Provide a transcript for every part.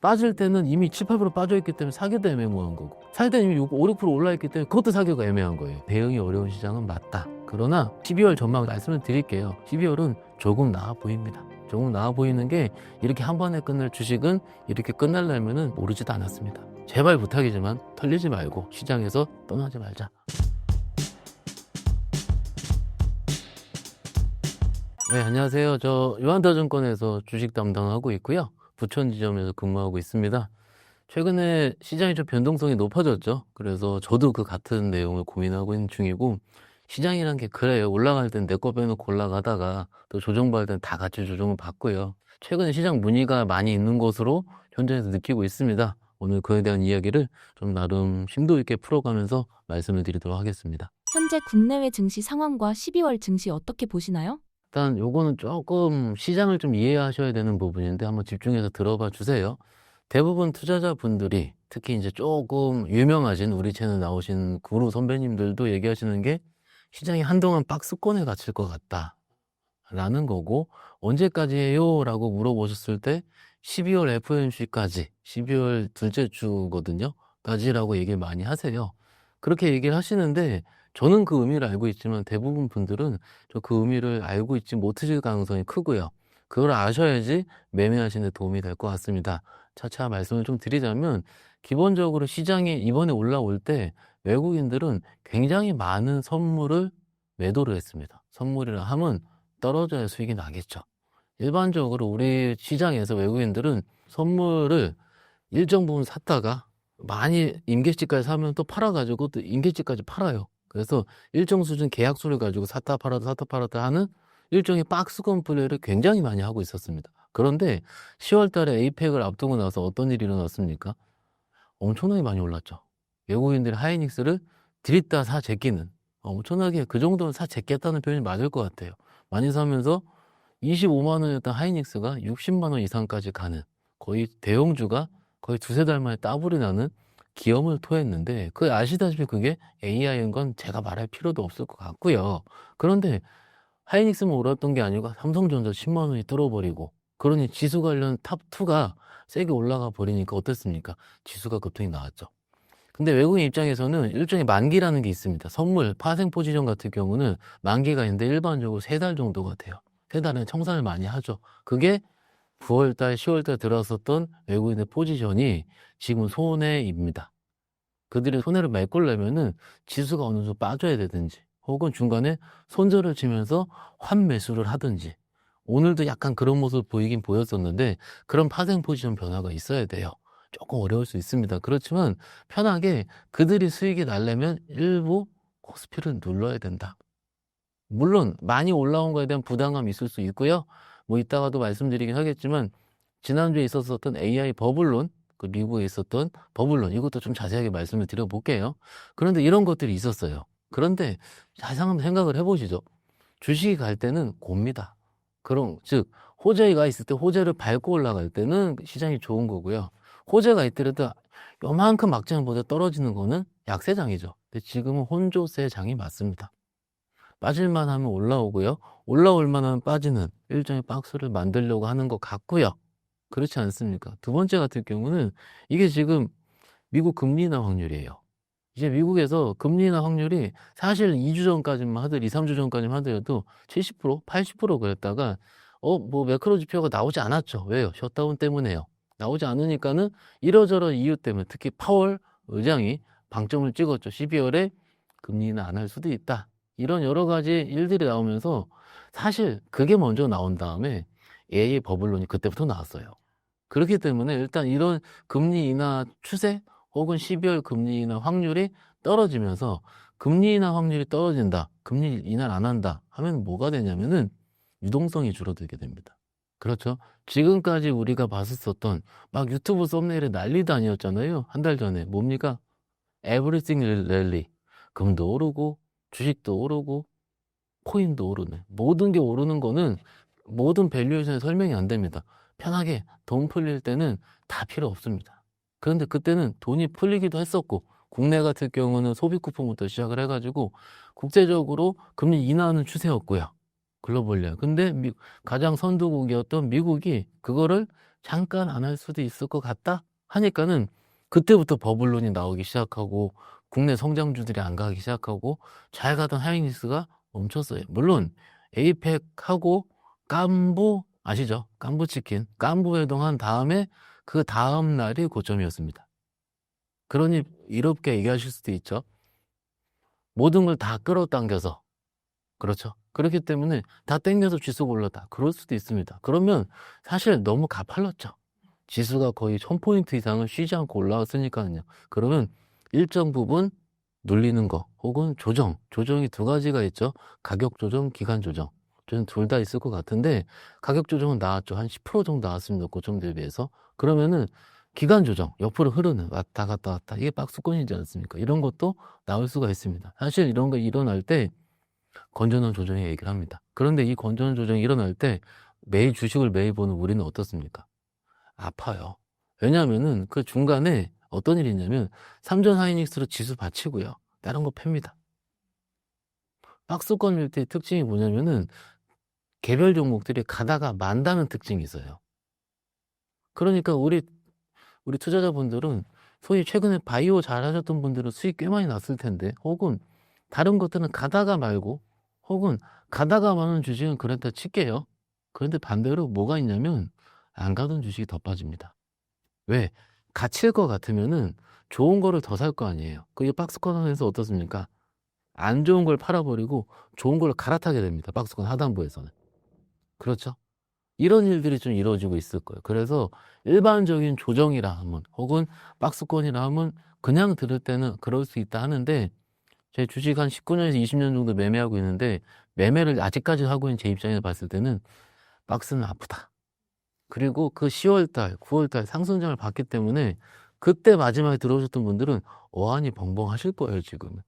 빠질 때는 이미 7, 8% 빠져있기 때문에 사기도 애매모호한 거고, 살 때는 이미 5, 6% 올라있기 때문에 그것도 사기가 애매한 거예요. 대응이 어려운 시장은 맞다. 그러나 12월 전망 말씀을 드릴게요. 12월은 조금 나아 보입니다. 조금 나아 보이는 게, 이렇게 한 번에 끝날 주식은 이렇게 끝날려면은 오르지도 않았습니다. 제발 부탁이지만 털리지 말고 시장에서 떠나지 말자. 네, 안녕하세요. 저 유한타증권에서 주식 담당하고 있고요. 부천 지점에서 근무하고 있습니다. 최근에 시장이 좀 변동성이 높아졌죠. 그래서 저도 그 같은 내용을 고민하고 있는 중이고, 시장이란 게 그래요. 올라갈 땐 내 거 빼놓고 올라가다가 또 조정받을 땐 다 같이 조정을 받고요. 최근에 시장 문의가 많이 있는 것으로 현장에서 느끼고 있습니다. 오늘 그에 대한 이야기를 좀 나름 심도 있게 풀어가면서 말씀을 드리도록 하겠습니다. 현재 국내외 증시 상황과 12월 증시 어떻게 보시나요? 일단 요거는 조금 시장을 좀 이해하셔야 되는 부분인데 한번 집중해서 들어봐 주세요. 대부분 투자자분들이, 특히 이제 조금 유명하신 우리 채널 나오신 구루 선배님들도 얘기하시는 게, 시장이 한동안 박스권에 갇힐 것 같다 라는 거고, 언제까지 해요? 라고 물어보셨을 때 12월 FOMC까지, 12월 둘째 주거든요 까지라고 얘기를 많이 하세요. 그렇게 얘기를 하시는데, 저는 그 의미를 알고 있지만 대부분 분들은 그 의미를 알고 있지 못하실 가능성이 크고요. 그걸 아셔야지 매매하시는 데 도움이 될 것 같습니다. 차차 말씀을 좀 드리자면, 기본적으로 시장이 이번에 올라올 때 외국인들은 굉장히 많은 선물을 매도를 했습니다. 선물이라 하면 떨어져야 수익이 나겠죠. 일반적으로 우리 시장에서 외국인들은 선물을 일정 부분 샀다가 많이 임계치까지 사면 또 팔아가지고 또 임계치까지 팔아요. 그래서 일정 수준 계약수를 가지고 샀다 팔았다 하는 일종의 박스권 플레이를 굉장히 많이 하고 있었습니다. 그런데 10월 달에 에이펙을 앞두고 나서 어떤 일이 일어났습니까? 엄청나게 많이 올랐죠. 외국인들이 하이닉스를 들이다 사 제끼는, 엄청나게, 그 정도는 사 제꼈다는 표현이 맞을 것 같아요. 많이 사면서 25만 원이었던 하이닉스가 60만 원 이상까지 가는, 거의 대형주가 거의 두세 달 만에 따블이 나는 기염을 토했는데, 그 아시다시피 그게 AI인 건 제가 말할 필요도 없을 것 같고요. 그런데 하이닉스만 올랐던 게 아니고 삼성전자 10만 원이 뚫어버리고, 그러니 지수 관련 탑2가 세게 올라가 버리니까 어땠습니까? 지수가 급등이 나왔죠. 근데 외국인 입장에서는 일종의 만기라는 게 있습니다. 선물, 파생 포지션 같은 경우는 만기가 있는데 일반적으로 3달 정도가 돼요. 3달은 청산을 많이 하죠. 그게 9월달, 10월달 들어섰던 외국인의 포지션이 지금 손해입니다. 그들의 손해를 메꾸려면은 지수가 어느 정도 빠져야 되든지, 혹은 중간에 손절을 치면서 환매수를 하든지, 오늘도 약간 그런 모습 보이긴 보였었는데, 그런 파생 포지션 변화가 있어야 돼요. 조금 어려울 수 있습니다. 그렇지만 편하게 그들이 수익이 나려면 일부 코스피를 눌러야 된다. 물론 많이 올라온 거에 대한 부담감이 있을 수 있고요. 뭐 이따가도 말씀드리긴 하겠지만, 지난주에 있었던 AI 버블론, 그 미국에 있었던 버블론, 이것도 좀 자세하게 말씀을 드려볼게요. 그런데 이런 것들이 있었어요. 그런데 자세히 한번 생각을 해보시죠. 주식이 갈 때는 곱니다. 즉 호재가 있을 때, 호재를 밟고 올라갈 때는 시장이 좋은 거고요. 호재가 있더라도 요만큼 막장보다 떨어지는 거는 약세장이죠. 근데 지금은 혼조세장이 맞습니다. 빠질만 하면 올라오고요. 올라올 만하면 빠지는 일종의 박스를 만들려고 하는 것 같고요. 그렇지 않습니까? 두 번째 같은 경우는, 이게 지금 미국 금리 인하 확률이에요. 이제 미국에서 금리 인하 확률이 사실 2주 전까지만 하더라도, 2, 3주 전까지만 하더라도 70%, 80% 그랬다가 뭐 매크로 지표가 나오지 않았죠. 왜요? 셧다운 때문에요. 나오지 않으니까는 이러저러 이유 때문에, 특히 파월 의장이 방점을 찍었죠. 12월에 금리 인하 안 할 수도 있다. 이런 여러 가지 일들이 나오면서, 사실 그게 먼저 나온 다음에 AI 버블론이 그때부터 나왔어요. 그렇기 때문에 일단 이런 금리 인하 추세, 혹은 12월 금리 인하 확률이 떨어지면서, 금리 인하 확률이 떨어진다, 금리 인하를 안 한다 하면 뭐가 되냐면은 유동성이 줄어들게 됩니다. 그렇죠? 지금까지 우리가 봤었던 막 유튜브 썸네일에 난리도 아니었잖아요. 한 달 전에 뭡니까? Everything Rally. 금도 오르고 주식도 오르고 코인도 오르네. 모든 게 오르는 거는 모든 밸류에이션에 설명이 안 됩니다. 편하게 돈 풀릴 때는 다 필요 없습니다. 그런데 그때는 돈이 풀리기도 했었고, 국내 같은 경우는 소비 쿠폰부터 시작을 해가지고 국제적으로 금리 인하하는 추세였고요. 글로벌리아. 근데 가장 선두국이었던 미국이 그거를 잠깐 안 할 수도 있을 것 같다 하니까는 그때부터 버블론이 나오기 시작하고 국내 성장주들이 안 가기 시작하고 잘 가던 하이닉스가 멈췄어요. 물론 에이펙하고 깐부 아시죠? 깐부치킨, 깐부 회동한 다음에 그 다음 날이 고점이었습니다. 그러니 이렇게 얘기하실 수도 있죠. 모든 걸 다 끌어당겨서 그렇죠. 그렇기 때문에 다 땡겨서 지수가 올랐다. 그럴 수도 있습니다. 그러면 사실 너무 가팔랐죠. 지수가 거의 1000포인트 이상을 쉬지 않고 올라왔으니까요. 그러면 일정 부분 눌리는 거 혹은 조정이 두 가지가 있죠. 가격 조정, 기간 조정. 저는 둘 다 있을 것 같은데 가격 조정은 나왔죠. 한 10% 정도 나왔습니다. 고점 대비해서. 그러면은 기간 조정, 옆으로 흐르는 왔다 갔다 왔다. 이게 박스권이지 않습니까? 이런 것도 나올 수가 있습니다. 사실 이런 거 일어날 때 건전한 조정의 얘기를 합니다. 그런데 이 건전한 조정이 일어날 때 매일 주식을 매일 보는 우리는 어떻습니까? 아파요. 왜냐하면은 그 중간에 어떤 일이 있냐면 삼전 하이닉스로 지수 받치고요. 다른 거 팹니다. 박스권일 때 특징이 뭐냐면은 개별 종목들이 가다가 만다는 특징이 있어요. 그러니까 우리 투자자분들은 소위 최근에 바이오 잘 하셨던 분들은 수익 꽤 많이 났을 텐데 혹은 다른 것들은 가다가 말고 혹은 가다가 마는 주식은 그랬다 칠게요. 그런데 반대로 뭐가 있냐면 안 가던 주식이 더 빠집니다. 왜? 갇힐 것 같으면은 좋은 거를 더 살 거 아니에요. 그게 박스권에서 어떻습니까? 안 좋은 걸 팔아버리고 좋은 걸 갈아타게 됩니다. 박스권 하단부에서는. 그렇죠? 이런 일들이 좀 이루어지고 있을 거예요. 그래서 일반적인 조정이라 하면 혹은 박스권이라 하면 그냥 들을 때는 그럴 수 있다 하는데 제 주식 한 19년에서 20년 정도 매매하고 있는데 매매를 아직까지 하고 있는 제 입장에서 봤을 때는 박스는 아프다. 그리고 그 10월달, 9월달 상승장을 봤기 때문에 그때 마지막에 들어오셨던 분들은 어안이 벙벙하실 거예요, 지금은.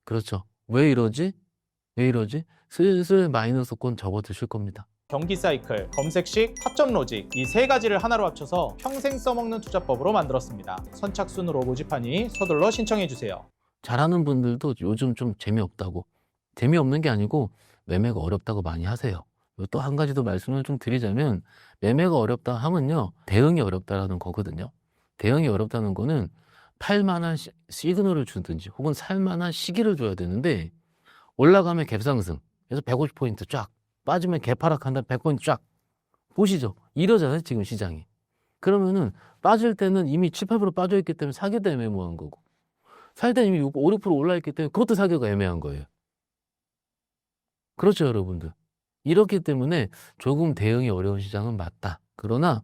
그렇죠. 왜 이러지? 왜 이러지? 슬슬 마이너스권 접어드실 겁니다. 경기 사이클, 검색식, 타점 로직 이 세 가지를 하나로 합쳐서 평생 써먹는 투자법으로 만들었습니다. 선착순으로 모집하니 서둘러 신청해주세요. 잘하는 분들도 요즘 좀 재미없다고. 재미없는 게 아니고 매매가 어렵다고 많이 하세요. 또 한 가지 더 말씀을 좀 드리자면 매매가 어렵다 하면요. 대응이 어렵다라는 거거든요. 대응이 어렵다는 거는 팔 만한 시그널을 주든지 혹은 살 만한 시기를 줘야 되는데 올라가면 갭상승. 그래서 150포인트 쫙. 빠지면 갭하락한다 100포인트 쫙. 보시죠. 이러잖아요, 지금 시장이. 그러면은 빠질 때는 이미 7, 8% 빠져있기 때문에 사기 때문에 애매모호한 거고. 살 때는 이미 5, 6% 올라있기 때문에 그것도 사기가 애매한 거예요. 그렇죠, 여러분들. 이렇기 때문에 조금 대응이 어려운 시장은 맞다. 그러나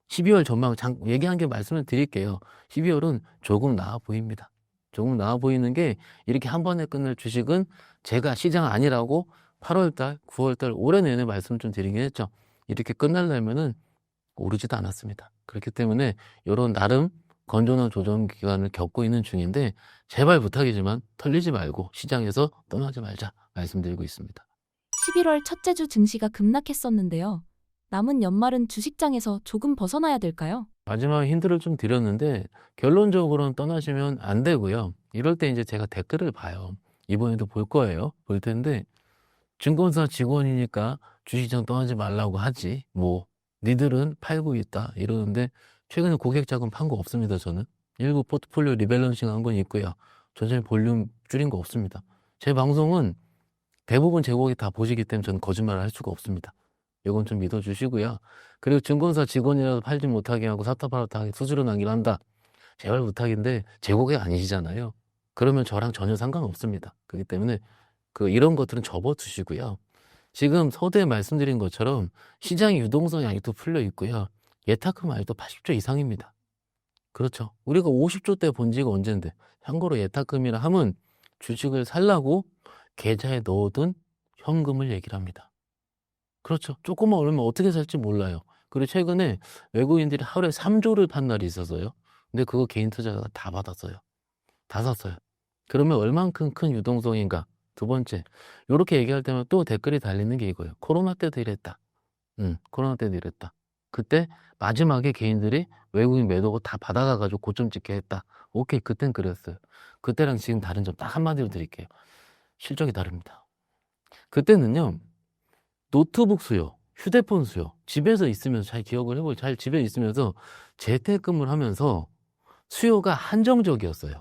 12월 전망 얘기한 게 말씀을 드릴게요. 12월은 조금 나아 보입니다. 조금 나아 보이는 게 이렇게 한 번에 끝날 주식은 제가 시장 아니라고 8월달, 9월달 올해 내내 말씀 좀 드리긴 했죠. 이렇게 끝나려면은 오르지도 않았습니다. 그렇기 때문에 이런 나름 건전한 조정 기간을 겪고 있는 중인데 제발 부탁이지만 털리지 말고 시장에서 떠나지 말자 말씀드리고 있습니다. 11월 첫째 주 증시가 급락했었는데요. 남은 연말은 주식장에서 조금 벗어나야 될까요? 마지막 힌트를 좀 드렸는데 결론적으로는 떠나시면 안 되고요. 이럴 때 이제 제가 댓글을 봐요. 이번에도 볼 거예요. 볼 텐데 증권사 직원이니까 주식장 떠나지 말라고 하지. 뭐 니들은 팔고 있다 이러는데 최근에 고객 자금 판 거 없습니다. 저는 일부 포트폴리오 리밸런싱 한 건 있고요. 전체 볼륨 줄인 거 없습니다. 제 방송은 대부분 제 고객 다 보시기 때문에 저는 거짓말을 할 수가 없습니다. 이건 좀 믿어주시고요. 그리고 증권사 직원이라도 팔지 못하게 하고 사타팔타하게 수수료 낭기를 한다. 제발 부탁인데 제 고객 아니시잖아요. 그러면 저랑 전혀 상관없습니다. 그렇기 때문에 이런 것들은 접어두시고요. 지금 서두에 말씀드린 것처럼 시장의 유동성이 아직도 풀려 있고요. 예탁금 아직도 80조 이상입니다. 그렇죠. 우리가 50조 대 본 지가 언젠데. 참고로 예탁금이라 하면 주식을 살라고 계좌에 넣어둔 현금을 얘기를 합니다. 그렇죠. 조금만 오르면 어떻게 살지 몰라요. 그리고 최근에 외국인들이 하루에 3조를 판 날이 있어서요. 근데 그거 개인 투자자가 다 받았어요. 다 샀어요. 그러면 얼만큼 큰 유동성인가? 두 번째, 이렇게 얘기할 때면 또 댓글이 달리는 게 이거예요. 코로나 때도 이랬다. 코로나 때도 이랬다. 그때 마지막에 개인들이 외국인 매도고 다 받아가가지고 고점 찍게 했다. 오케이, 그땐 그랬어요. 그때랑 지금 다른 점 딱 한마디로 드릴게요. 실적이 다릅니다. 그때는요, 노트북 수요, 휴대폰 수요. 집에서 있으면서 잘 기억을 해보고 잘 집에 있으면서 재택근무를 하면서 수요가 한정적이었어요.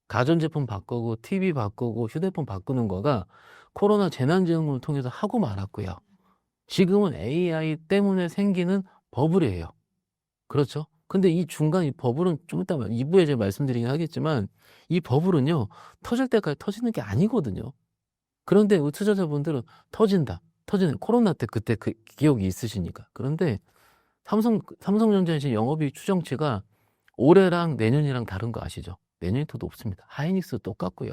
가전제품 바꾸고 TV 바꾸고 휴대폰 바꾸는 거가 코로나 재난지원금을 통해서 하고 말았고요. 지금은 AI 때문에 생기는 버블이에요. 그렇죠? 근데 이 중간 이 버블은 좀 이따 2부에 제가 말씀드리긴 하겠지만 이 버블은요 터질 때까지 터지는 게 아니거든요. 그런데 우리 투자자분들은 터진다. 터지는 코로나 때 그때 그 기억이 있으시니까. 그런데 삼성전자의 지금 영업이익 추정치가 올해랑 내년이랑 다른 거 아시죠? 내년이 더 높습니다. 하이닉스 똑같고요.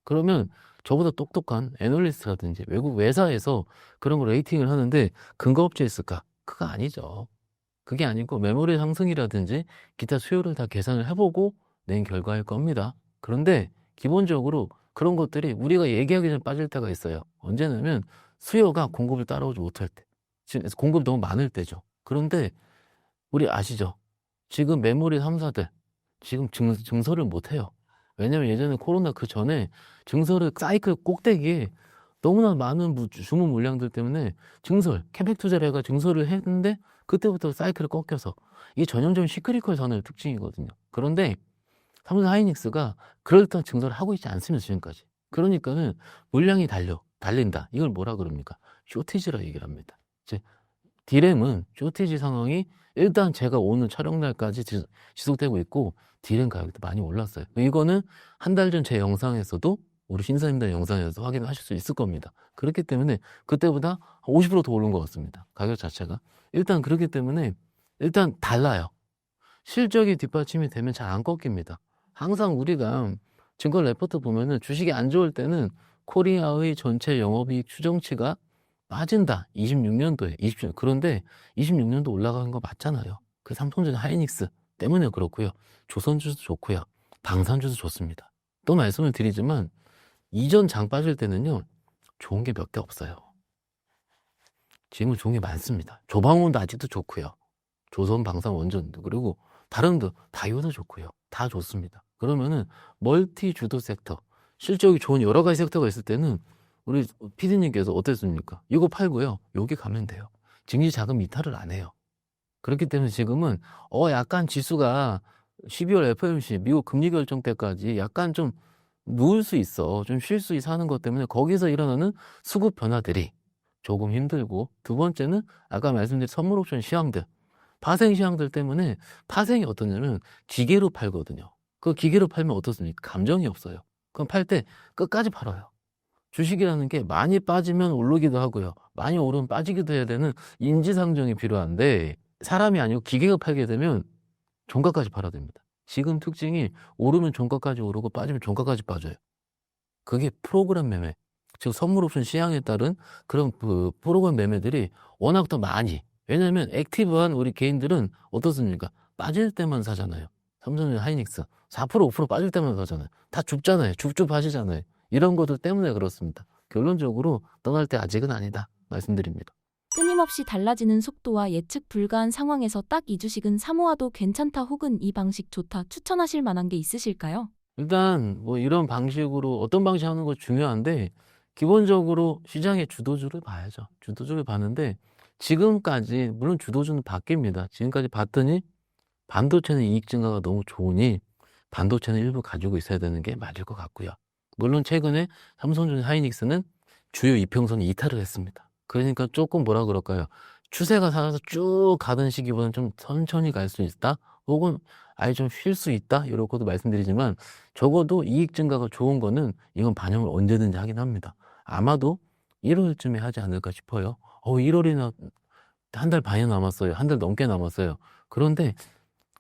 그러면 저보다 똑똑한 애널리스트라든지 외국 회사에서 그런 거 레이팅을 하는데 근거 없지 있을까? 그거 아니죠. 그게 아니고 메모리 상승이라든지 기타 수요를 다 계산을 해보고 낸 결과일 겁니다. 그런데 기본적으로 그런 것들이 우리가 얘기하기 전에 빠질 때가 있어요. 언제냐면 수요가 공급을 따라오지 못할 때. 지금 공급이 너무 많을 때죠. 그런데 우리 아시죠? 지금 메모리 3사들 지금 증설을 못해요. 왜냐면 예전에 코로나 그 전에 증설을 사이클 꼭대기에 너무나 많은 주문 물량들 때문에 캐펙 투자를 해가 증설을 했는데 그때부터 사이클을 꺾여서 이게 전형적인 시크릿컬 산업의 특징이거든요. 그런데 삼성 하이닉스가 그럴듯한 증설을 하고 있지 않습니다. 지금까지. 그러니까는 물량이 달린다. 이걸 뭐라 그럽니까? 쇼티지라 얘기를 합니다. 이제 디램은 쇼티지 상황이 일단 제가 오늘 촬영날까지 지속되고 있고 디램 가격도 많이 올랐어요. 이거는 한 달 전 제 영상에서도 우리 신사임당 영상에서 확인하실 수 있을 겁니다. 그렇기 때문에 그때보다 50%더 오른 것 같습니다. 가격 자체가. 일단 그렇기 때문에 일단 달라요. 실적이 뒷받침이 되면 잘 안 꺾입니다. 항상 우리가 증권 레포트 보면은 주식이 안 좋을 때는 코리아의 전체 영업이익 추정치가 빠진다. 26년도에. 그런데 26년도 올라간 거 맞잖아요. 그 삼성전자 하이닉스 때문에 그렇고요. 조선주도 좋고요. 방산주도 좋습니다. 또 말씀을 드리지만 이전 장 빠질 때는요. 좋은 게 몇 개 없어요. 지금은 좋은 게 많습니다. 조방원도 아직도 좋고요. 조선, 방산, 원전도 그리고 다른도 다이오도 좋고요. 다 좋습니다. 그러면은 멀티 주도 섹터 실적이 좋은 여러 가지 섹터가 있을 때는 우리 PD님께서 어땠습니까? 이거 팔고요. 여기 가면 돼요. 증시 자금 이탈을 안 해요. 그렇기 때문에 지금은 약간 지수가 12월 FOMC 미국 금리 결정 때까지 약간 좀 누울 수 있어. 좀 쉴 수 있어 하는 것 때문에 거기서 일어나는 수급 변화들이 조금 힘들고 두 번째는 아까 말씀드린 선물 옵션 시황들 파생 시황들 때문에 파생이 어떠냐면 기계로 팔거든요. 그 기계로 팔면 어떻습니까? 감정이 없어요. 그럼 팔 때 끝까지 팔아요. 주식이라는 게 많이 빠지면 오르기도 하고요. 많이 오르면 빠지기도 해야 되는 인지상정이 필요한데 사람이 아니고 기계가 팔게 되면 종가까지 팔아야 됩니다. 지금 특징이 오르면 종가까지 오르고 빠지면 종가까지 빠져요. 그게 프로그램 매매, 즉 선물 옵션 시향에 따른 그런 그 프로그램 매매들이 워낙 더 많이. 왜냐하면 액티브한 우리 개인들은 어떻습니까? 빠질 때만 사잖아요. 삼성전자 하이닉스 4% 5% 빠질 때만 사잖아요. 다 줍잖아요. 줍줍하시잖아요. 이런 것들 때문에 그렇습니다. 결론적으로 떠날 때 아직은 아니다 말씀드립니다. 끊임없이 달라지는 속도와 예측 불가한 상황에서 딱 이 주식은 사모아도 괜찮다 혹은 이 방식 좋다 추천하실 만한 게 있으실까요? 일단 뭐 이런 방식으로 어떤 방식 하는 거 중요한데 기본적으로 시장의 주도주를 봐야죠. 주도주를 봤는데 지금까지 물론 주도주는 바뀝니다. 지금까지 봤더니 반도체는 이익 증가가 너무 좋으니 반도체는 일부 가지고 있어야 되는 게 맞을 것 같고요. 물론 최근에 삼성전자 하이닉스는 주요 이평선이 이탈을 했습니다. 그러니까 조금 뭐라 그럴까요? 추세가 살아서 쭉 가던 시기보다는 좀 천천히 갈 수 있다? 혹은 아예 좀 쉴 수 있다? 이렇게도 말씀드리지만 적어도 이익 증가가 좋은 거는 이건 반영을 언제든지 하긴 합니다. 아마도 1월쯤에 하지 않을까 싶어요. 1월이나 한 달 반이 남았어요. 한 달 넘게 남았어요. 그런데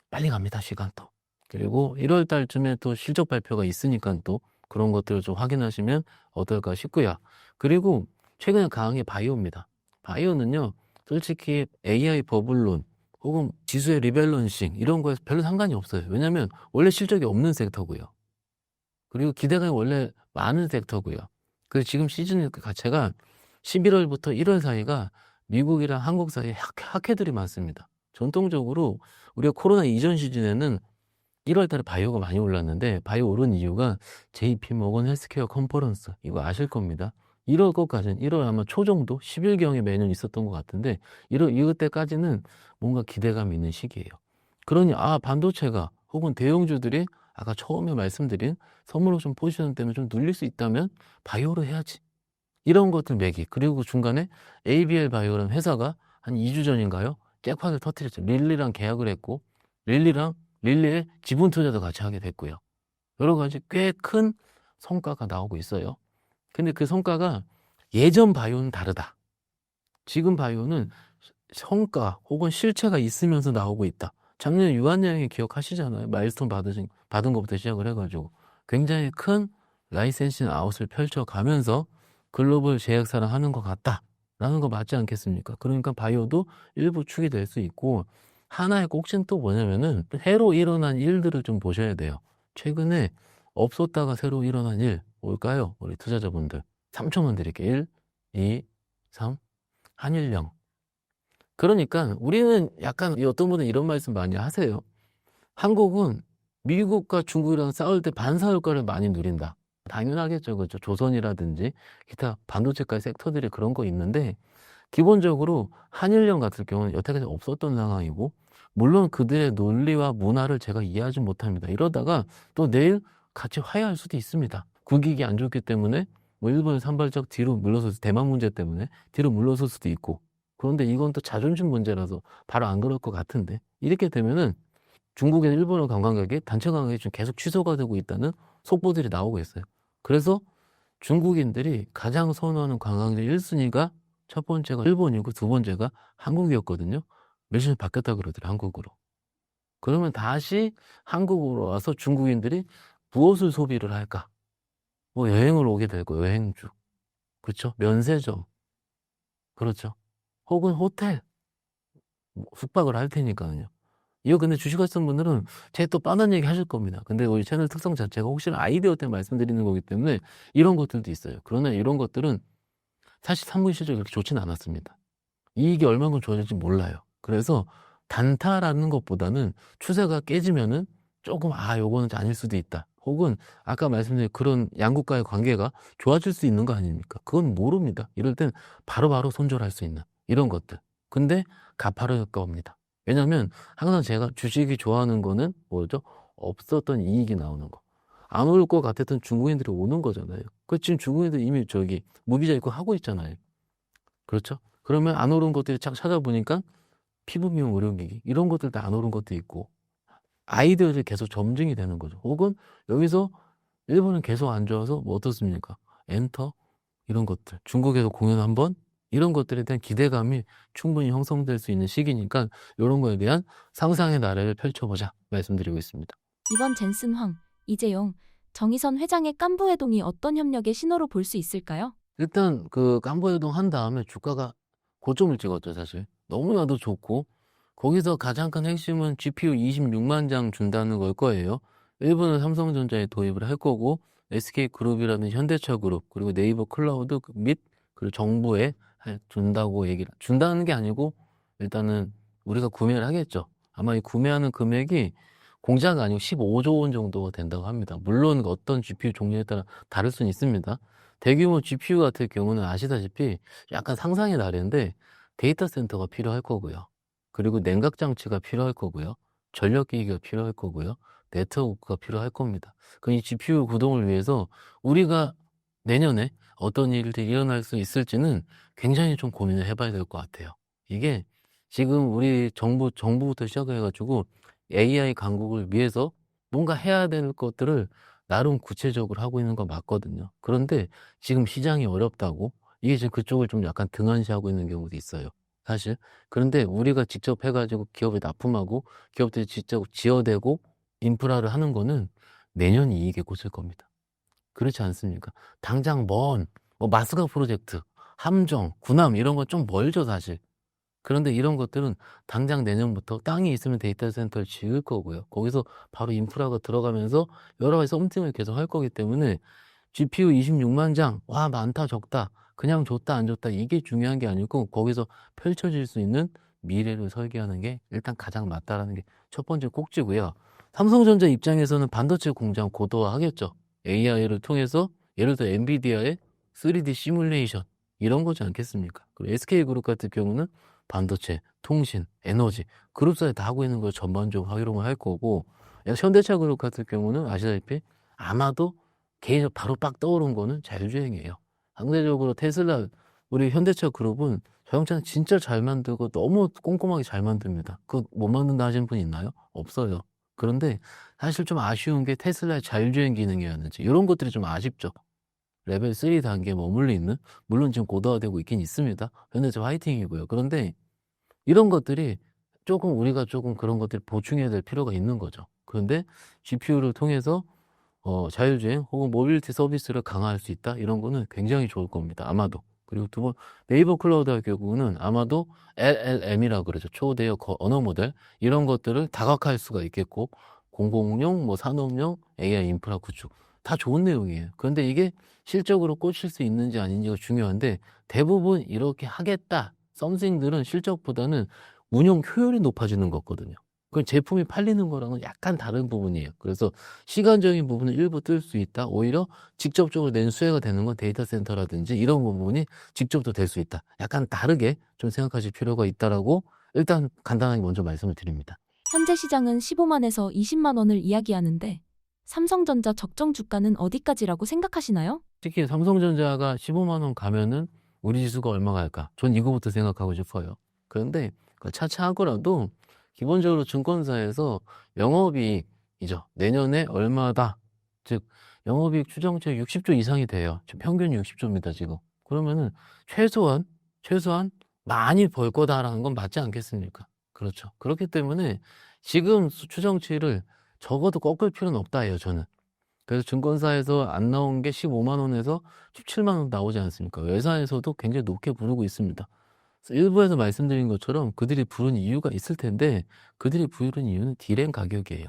빨리 갑니다. 시간 또. 그리고 1월 달쯤에 또 실적 발표가 있으니까 또 그런 것들을 좀 확인하시면 어떨까 싶고요. 그리고 최근에 강한 게 바이오입니다. 바이오는요. 솔직히 AI 버블론 혹은 지수의 리밸런싱 이런 거에 별로 상관이 없어요. 왜냐하면 원래 실적이 없는 섹터고요. 그리고 기대감이 원래 많은 섹터고요. 그래서 지금 시즌 자체가 11월부터 1월 사이가 미국이랑 한국 사이에 학회들이 많습니다. 전통적으로 우리가 코로나 이전 시즌에는 1월 달에 바이오가 많이 올랐는데 바이오 오른 이유가 JP 모건 헬스케어 컨퍼런스 이거 아실 겁니다. 1월 것까지는 1월 아마 초 정도 10일경에 매년 있었던 것 같은데 이때까지는 뭔가 기대감이 있는 시기예요. 그러니 반도체가 혹은 대형주들이 아까 처음에 말씀드린 선물 옵션 포지션 때문에 좀 눌릴 수 있다면 바이오로 해야지. 이런 것들 매기. 그리고 중간에 ABL 바이오라는 회사가 한 2주 전인가요? 잭팟을 터뜨렸죠. 릴리랑 계약을 했고 릴리의 지분 투자도 같이 하게 됐고요. 여러 가지 꽤 큰 성과가 나오고 있어요. 근데 그 성과가 예전 바이오는 다르다. 지금 바이오는 성과 혹은 실체가 있으면서 나오고 있다. 작년 유한양이 기억하시잖아요. 마일스톤 받은 것부터 시작을 해가지고 굉장히 큰 라이센싱 아웃을 펼쳐가면서 글로벌 제약사랑 하는 것 같다라는 거 맞지 않겠습니까? 그러니까 바이오도 일부 축이 될 수 있고 하나의 꼭지는 또 뭐냐면은 새로 일어난 일들을 좀 보셔야 돼요. 최근에 없었다가 새로 일어난 일 뭘까요? 우리 투자자분들 3초만 드릴게요. 1, 2, 3 한일령. 그러니까 우리는 약간 어떤 분은 이런 말씀 많이 하세요. 한국은 미국과 중국이랑 싸울 때 반사효과를 많이 누린다. 당연하겠죠. 그렇죠. 조선이라든지 기타 반도체까지 섹터들이 그런 거 있는데 기본적으로 한일령 같은 경우는 여태까지 없었던 상황이고 물론 그들의 논리와 문화를 제가 이해하지 못합니다. 이러다가 또 내일 같이 화해할 수도 있습니다. 국익이 안 좋기 때문에 뭐 일본이 산발적 뒤로 물러설 대만 문제 때문에 뒤로 물러설 수도 있고 그런데 이건 또 자존심 문제라서 바로 안 그럴 것 같은데 이렇게 되면은 중국의 일본어 관광객이 단체 관광객이 좀 계속 취소가 되고 있다는 속보들이 나오고 있어요. 그래서 중국인들이 가장 선호하는 관광지 1순위가 첫 번째가 일본이고 두 번째가 한국이었거든요. 며칠 전에 바뀌었다 그러더라고요. 한국으로. 그러면 다시 한국으로 와서 중국인들이 무엇을 소비를 할까? 뭐 여행을 오게 되고 여행주. 그렇죠? 면세점. 그렇죠? 혹은 호텔. 숙박을 할 테니까요. 이거 근데 주식하시는 분들은 제 또 뻔한 얘기 하실 겁니다. 근데 우리 채널 특성 자체가 혹시나 아이디어 때문에 말씀드리는 거기 때문에 이런 것들도 있어요. 그러나 이런 것들은 사실 산물 실적이 그렇게 좋지는 않았습니다. 이익이 얼마큼 좋아질지 몰라요. 그래서 단타라는 것보다는 추세가 깨지면은 조금 요거는 아닐 수도 있다. 혹은 아까 말씀드린 그런 양국과의 관계가 좋아질 수 있는 거 아닙니까? 그건 모릅니다. 이럴 땐 바로바로 손절할 수 있는 이런 것들. 근데 가파르 겁니다. 왜냐면 항상 제가 주식이 좋아하는 거는 뭐죠? 없었던 이익이 나오는 거. 안 올 것 같았던 중국인들이 오는 거잖아요. 지금 중국인들 이미 무비자 입고 하고 있잖아요. 그렇죠? 그러면 안 오른 것들이 찾아보니까 피부 미용 의료기기 이런 것들 다 안 오른 것도 있고 아이디어들이 계속 점증이 되는 거죠. 혹은 여기서 일본은 계속 안 좋아서 뭐 어떻습니까? 엔터 이런 것들 중국에서 공연 한번 이런 것들에 대한 기대감이 충분히 형성될 수 있는 시기니까 이런 거에 대한 상상의 나래를 펼쳐보자 말씀드리고 있습니다. 이번 젠슨 황, 이재용, 정의선 회장의 깐부 회동이 어떤 협력의 신호로 볼 수 있을까요? 일단 그 깐부회동 한 다음에 주가가 고점을 찍었죠. 사실 너무나도 좋고 거기서 가장 큰 핵심은 GPU 26만 장 준다는 걸 거예요. 일본은 삼성전자에 도입을 할 거고 SK그룹이라는 현대차그룹 그리고 네이버 클라우드 및 그리고 정부에 준다고 얘기를 준다는 게 아니고 일단은 우리가 구매를 하겠죠. 아마 이 구매하는 금액이 공짜가 아니고 15조 원 정도가 된다고 합니다. 물론 어떤 GPU 종류에 따라 다를 수는 있습니다. 대규모 GPU 같은 경우는 아시다시피 약간 상상의 나래인데 데이터 센터가 필요할 거고요. 그리고 냉각 장치가 필요할 거고요. 전력기기가 필요할 거고요. 네트워크가 필요할 겁니다. 이 GPU 구동을 위해서 우리가 내년에 어떤 일들이 일어날 수 있을지는 굉장히 좀 고민을 해봐야 될 것 같아요. 이게 지금 우리 정부부터 시작해가지고 AI 강국을 위해서 뭔가 해야 될 것들을 나름 구체적으로 하고 있는 건 맞거든요. 그런데 지금 시장이 어렵다고 이게 지금 그쪽을 좀 약간 등한시하고 있는 경우도 있어요. 사실. 그런데 우리가 직접 해가지고 기업에 납품하고 기업들이 직접 지어대고 인프라를 하는 거는 내년 이익에 꽂힐 겁니다. 그렇지 않습니까? 당장 뭐 마스가 프로젝트, 함정, 군함 이런 건 좀 멀죠, 사실. 그런데 이런 것들은 당장 내년부터 땅이 있으면 데이터 센터를 지을 거고요. 거기서 바로 인프라가 들어가면서 여러 가지 썸띵을 계속 할 거기 때문에 GPU 26만 장, 와, 많다, 적다, 그냥 좋다, 안 좋다, 이게 중요한 게 아니고 거기서 펼쳐질 수 있는 미래를 설계하는 게 일단 가장 맞다라는 게 첫 번째 꼭지고요. 삼성전자 입장에서는 반도체 공장 고도화하겠죠. AI를 통해서 예를 들어 엔비디아의 3D 시뮬레이션 이런 거지 않겠습니까? 그리고 SK그룹 같은 경우는 반도체, 통신, 에너지 그룹사에 다 하고 있는 걸 전반적으로 활용을 할 거고 현대차그룹 같은 경우는 아시다시피 아마도 개인적으로 바로 빡 떠오른 거는 자율주행이에요. 상대적으로 테슬라 우리 현대차 그룹은 자동차는 진짜 잘 만들고 너무 꼼꼼하게 잘 만듭니다. 그거 못 만든다 하시는 분 있나요? 없어요. 그런데 사실 좀 아쉬운 게 테슬라의 자율주행 기능이었는지 이런 것들이 좀 아쉽죠. 레벨 3 단계에 머물러 있는 물론 지금 고도화되고 있긴 있습니다. 현대차 화이팅이고요. 그런데 이런 것들이 조금 우리가 조금 그런 것들을 보충해야 될 필요가 있는 거죠. 그런데 GPU를 통해서 자율주행 혹은 모빌리티 서비스를 강화할 수 있다? 이런 거는 굉장히 좋을 겁니다. 아마도. 그리고 두 번, 네이버 클라우드 경우는 아마도 LLM이라고 그러죠. 초대형 언어 모델. 이런 것들을 다각화할 수가 있겠고, 공공용, 산업용, AI 인프라 구축. 다 좋은 내용이에요. 그런데 이게 실적으로 꽂힐 수 있는지 아닌지가 중요한데, 대부분 이렇게 하겠다. 썸씽들은 실적보다는 운영 효율이 높아지는 거거든요. 그건 제품이 팔리는 거랑은 약간 다른 부분이에요. 그래서 시간적인 부분은 일부 뜰 수 있다. 오히려 직접적으로 낸 수혜가 되는 건 데이터 센터라든지 이런 부분이 직접도 될 수 있다. 약간 다르게 좀 생각하실 필요가 있다라고 일단 간단하게 먼저 말씀을 드립니다. 현재 시장은 15만에서 20만 원을 이야기하는데 삼성전자 적정 주가는 어디까지라고 생각하시나요? 특히 삼성전자가 15만 원 가면은 우리 지수가 얼마 갈까? 전 이거부터 생각하고 싶어요. 그런데 차차 하더라도 기본적으로 증권사에서 영업이익이죠. 내년에 얼마다. 즉 영업이익 추정치 60조 이상이 돼요. 지금 평균 60조입니다, 지금. 그러면은 최소한 많이 벌 거다라는 건 맞지 않겠습니까? 그렇죠. 그렇기 때문에 지금 추정치를 적어도 꺾을 필요는 없다예요, 저는. 그래서 증권사에서 안 나온 게 15만 원에서 17만 원 나오지 않습니까? 외사에서도 굉장히 높게 부르고 있습니다. 일부에서 말씀드린 것처럼 그들이 부른 이유가 있을 텐데 그들이 부른 이유는 D램 가격이에요.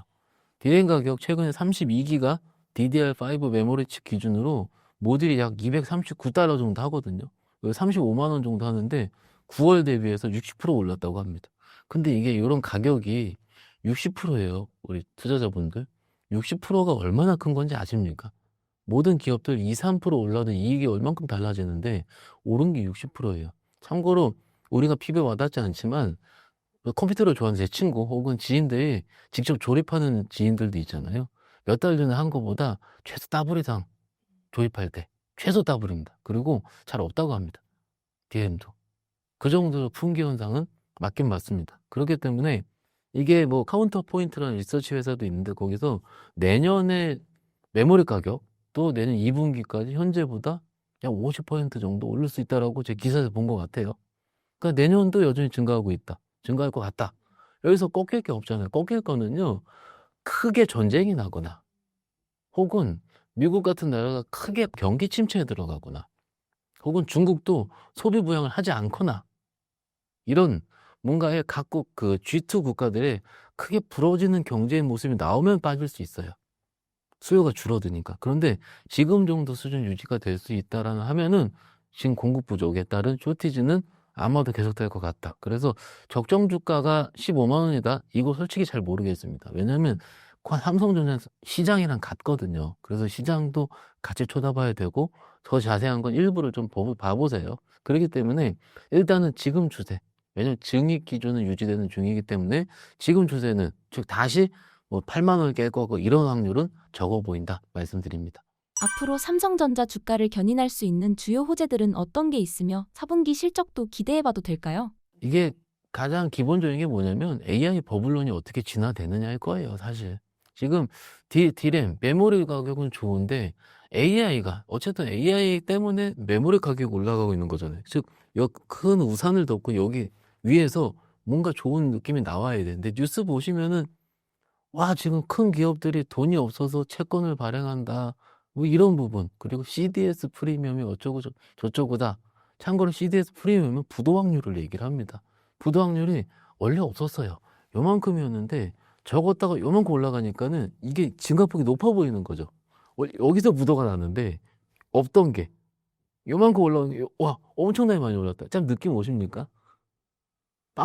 D램 가격 최근에 32기가 DDR5 메모리 칩 기준으로 모듈이 약 239달러 정도 하거든요. 35만 원 정도 하는데 9월 대비해서 60% 올랐다고 합니다. 근데 이게 이런 가격이 60%예요. 우리 투자자분들. 60%가 얼마나 큰 건지 아십니까? 모든 기업들 2, 3% 올라도 이익이 얼만큼 달라지는데 오른 게 60%예요. 참고로 우리가 피부에 와닿지 않지만 컴퓨터를 좋아하는 제 친구 혹은 지인들이 직접 조립하는 지인들도 있잖아요. 몇 달 전에 한 거보다 최소 더블 이상 조립할 때 최소 더블입니다. 그리고 잘 없다고 합니다. DM도. 그 정도로 품귀 현상은 맞긴 맞습니다. 그렇기 때문에 이게 카운터 포인트라는 리서치 회사도 있는데 거기서 내년에 메모리 가격 또 내년 2분기까지 현재보다 약 50% 정도 오를 수 있다라고 제 기사에서 본 것 같아요. 그러니까 내년도 여전히 증가하고 있다. 증가할 것 같다. 여기서 꺾일 게 없잖아요. 꺾일 거는요. 크게 전쟁이 나거나 혹은 미국 같은 나라가 크게 경기 침체에 들어가거나 혹은 중국도 소비 부양을 하지 않거나 이런 뭔가의 각국 그 G2 국가들의 크게 부러지는 경제의 모습이 나오면 빠질 수 있어요. 수요가 줄어드니까. 그런데 지금 정도 수준 유지가 될 수 있다라는 하면은 지금 공급 부족에 따른 쇼티지는 아마도 계속될 것 같다. 그래서 적정 주가가 15만 원이다. 이거 솔직히 잘 모르겠습니다. 왜냐하면 삼성전자 시장이랑 같거든요. 그래서 시장도 같이 쳐다봐야 되고 더 자세한 건 일부를 좀 봐보세요. 그렇기 때문에 일단은 지금 추세. 왜냐면 증익 기준은 유지되는 중이기 때문에 지금 추세는 즉 다시 8만 원을 깰 거고 이런 확률은 적어 보인다 말씀드립니다. 앞으로 삼성전자 주가를 견인할 수 있는 주요 호재들은 어떤 게 있으며 4분기 실적도 기대해봐도 될까요? 이게 가장 기본적인 게 뭐냐면 AI 버블론이 어떻게 진화되느냐일 거예요, 사실. 지금 D램, 메모리 가격은 좋은데 AI가 어쨌든 AI 때문에 메모리 가격이 올라가고 있는 거잖아요. 즉, 큰 우산을 덮고 여기 위에서 뭔가 좋은 느낌이 나와야 되는데 뉴스 보시면은 와, 지금 큰 기업들이 돈이 없어서 채권을 발행한다. 이런 부분. 그리고 CDS 프리미엄이 어쩌고 저쩌고다. 참고로 CDS 프리미엄은 부도 확률을 얘기를 합니다. 부도 확률이 원래 없었어요. 요만큼이었는데 적었다가 요만큼 올라가니까는 이게 증가폭이 높아 보이는 거죠. 여기서 부도가 나는데 없던 게 요만큼 올라오는 게 와, 엄청나게 많이 올랐다. 참 느낌 오십니까? 1,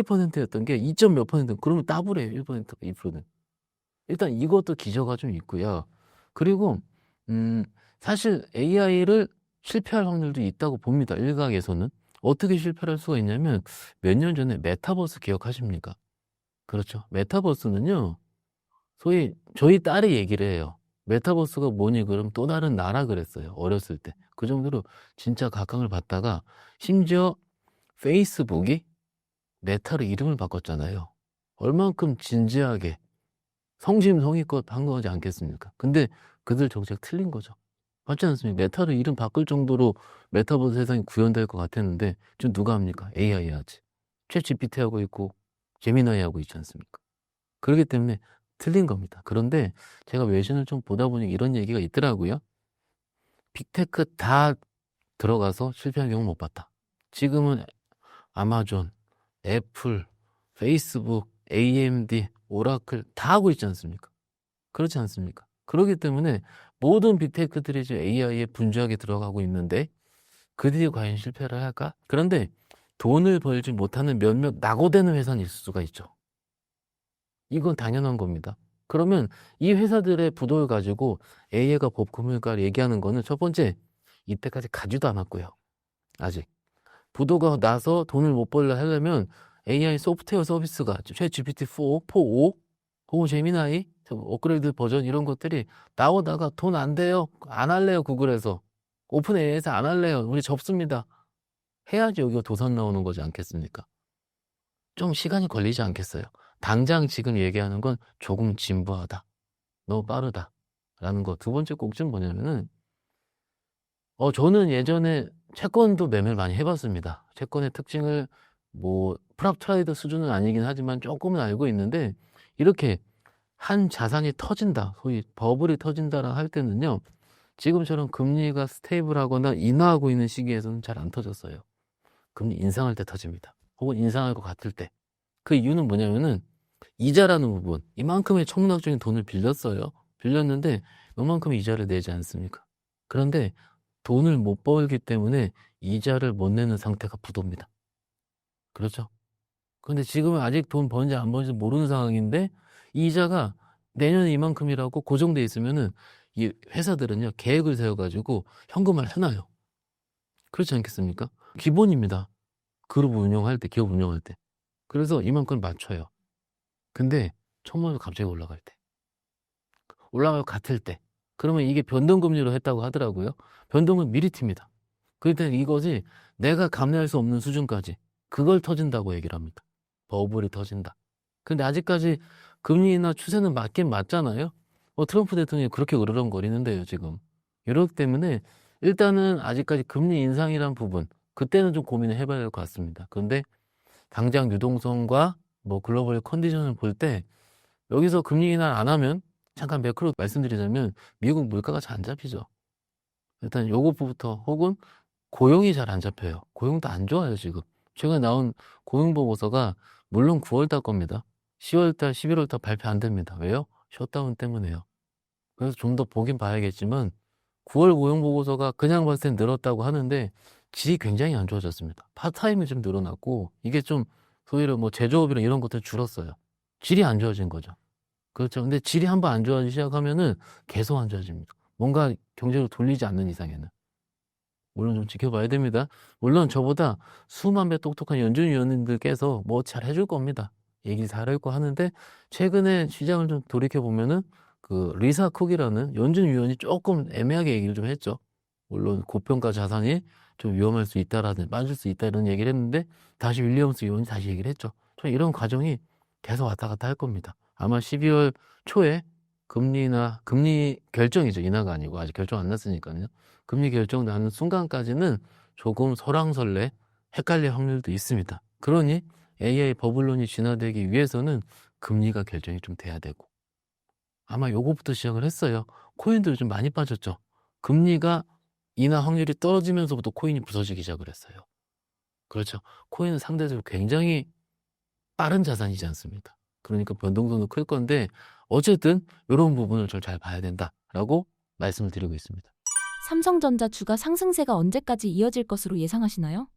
2%였던 게 2. 몇 %, 그러면 더블이에요. 1%가 2%는. 일단 이것도 기저가 좀 있고요. 그리고 사실 AI를 실패할 확률도 있다고 봅니다. 일각에서는. 어떻게 실패할 수가 있냐면 몇 년 전에 메타버스 기억하십니까? 그렇죠. 메타버스는요. 소위 저희 딸이 얘기를 해요. 메타버스가 뭐니 그럼 또 다른 나라 그랬어요. 어렸을 때. 그 정도로 진짜 각광을 받다가 심지어 페이스북이 메타로 이름을 바꿨잖아요. 얼만큼 진지하게 성심성의껏 한 거지 않겠습니까? 근데 그들 정책 틀린 거죠. 맞지 않습니까? 메타로 이름 바꿀 정도로 메타버스 세상이 구현될 것 같았는데 지금 누가 합니까? AI 하지. 챗 GPT 하고 있고 제미나이 하고 있지 않습니까? 그렇기 때문에 틀린 겁니다. 그런데 제가 외신을 좀 보다 보니 이런 얘기가 있더라고요. 빅테크 다 들어가서 실패한 경우 못 봤다. 지금은 아마존, 애플, 페이스북, AMD, 오라클 다 하고 있지 않습니까? 그렇지 않습니까? 그렇기 때문에 모든 빅테크들이 지금 AI에 분주하게 들어가고 있는데 그들이 과연 실패를 할까? 그런데 돈을 벌지 못하는 몇몇 낙오되는 회사는 있을 수가 있죠. 이건 당연한 겁니다. 그러면 이 회사들의 부도를 가지고 AI가 법금일까 얘기하는 거는 첫 번째, 이때까지 가지도 않았고요. 아직. 부도가 나서 돈을 못 벌려 하려면 AI 소프트웨어 서비스가 챗 GPT-4, 4.5 혹은 제미나이 업그레이드 버전 이런 것들이 나오다가 돈 안 돼요. 안 할래요. 구글에서. 오픈 AI에서 안 할래요. 우리 접습니다. 해야지 여기가 도산 나오는 거지 않겠습니까? 좀 시간이 걸리지 않겠어요. 당장 지금 얘기하는 건 조금 진부하다. 너무 빠르다. 라는 거. 두 번째 꼭지는 뭐냐면은 저는 예전에 채권도 매매를 많이 해봤습니다. 채권의 특징을 프랍 트레이더 수준은 아니긴 하지만 조금은 알고 있는데 이렇게 한 자산이 터진다, 소위 버블이 터진다라 할 때는요. 지금처럼 금리가 스테이블하거나 인하하고 있는 시기에서는 잘 안 터졌어요. 금리 인상할 때 터집니다. 혹은 인상할 것 같을 때. 그 이유는 뭐냐면은 이자라는 부분, 이만큼의 천문학적인 돈을 빌렸어요. 빌렸는데 이만큼의 이자를 내지 않습니까? 그런데 돈을 못 벌기 때문에 이자를 못 내는 상태가 부도입니다. 그렇죠? 그런데 지금은 아직 돈 버는지 안 버는지 모르는 상황인데 이자가 내년에 이만큼이라고 고정돼 있으면은 이 회사들은요 계획을 세워가지고 현금을 해놔요. 그렇지 않겠습니까? 기본입니다. 그룹 운영할 때, 기업 운영할 때. 그래서 이만큼 맞춰요. 근데 천문학이 갑자기 올라갈 때, 올라갈 것 같을 때, 그러면 이게 변동금리로 했다고 하더라고요. 변동은 미리 튑니다. 그럴 이것이 내가 감내할 수 없는 수준까지 그걸 터진다고 얘기를 합니다. 버블이 터진다. 근데 아직까지 금리 인하 추세는 맞긴 맞잖아요. 트럼프 대통령이 그렇게 으르렁거리는데요, 지금. 이렇기 때문에 일단은 아직까지 금리 인상이란 부분, 그때는 좀 고민을 해봐야 될 것 같습니다. 그런데 당장 유동성과 글로벌 컨디션을 볼 때 여기서 금리 인하 안 하면 잠깐 매크로 말씀드리자면 미국 물가가 잘 안 잡히죠. 일단 요것부터 혹은 고용이 잘 안 잡혀요. 고용도 안 좋아요, 지금. 최근에 나온 고용 보고서가 물론 9월달 겁니다. 10월달, 11월달 발표 안 됩니다. 왜요? 셧다운 때문에요. 그래서 좀 더 보긴 봐야겠지만 9월 고용 보고서가 그냥 봤을 땐 늘었다고 하는데 질이 굉장히 안 좋아졌습니다. 파트타임이 좀 늘어났고 이게 좀 소위로 제조업이나 이런 것들 줄었어요. 질이 안 좋아진 거죠. 그렇죠. 근데 질이 한번 안 좋아지기 시작하면은 계속 안 좋아집니다. 뭔가 경제를 돌리지 않는 이상에는. 물론 좀 지켜봐야 됩니다. 물론 저보다 수만 배 똑똑한 연준 위원님들께서 잘 해줄 겁니다. 얘기 잘할 거 하는데 최근에 시장을 좀 돌이켜보면은 그 리사 쿡이라는 연준 위원이 조금 애매하게 얘기를 좀 했죠. 물론 고평가 자산이 좀 위험할 수 있다라든 빠질 수 있다 이런 얘기를 했는데 다시 윌리엄스 위원이 다시 얘기를 했죠. 이런 과정이 계속 왔다 갔다 할 겁니다. 아마 12월 초에 금리 결정이죠. 인하가 아니고 아직 결정 안 났으니까요. 금리 결정 나는 순간까지는 조금 설왕설래 헷갈릴 확률도 있습니다. 그러니 AI 버블론이 진화되기 위해서는 금리가 결정이 좀 돼야 되고 아마 요거부터 시작을 했어요. 코인들이 좀 많이 빠졌죠. 금리가 인하 확률이 떨어지면서부터 코인이 부서지기 시작을 했어요. 그렇죠. 코인은 상대적으로 굉장히 빠른 자산이지 않습니까? 그러니까 변동성도 클 건데 어쨌든 이런 부분을 잘 봐야 된다라고 말씀을 드리고 있습니다. 삼성전자 주가 상승세가 언제까지 이어질 것으로 예상하시나요?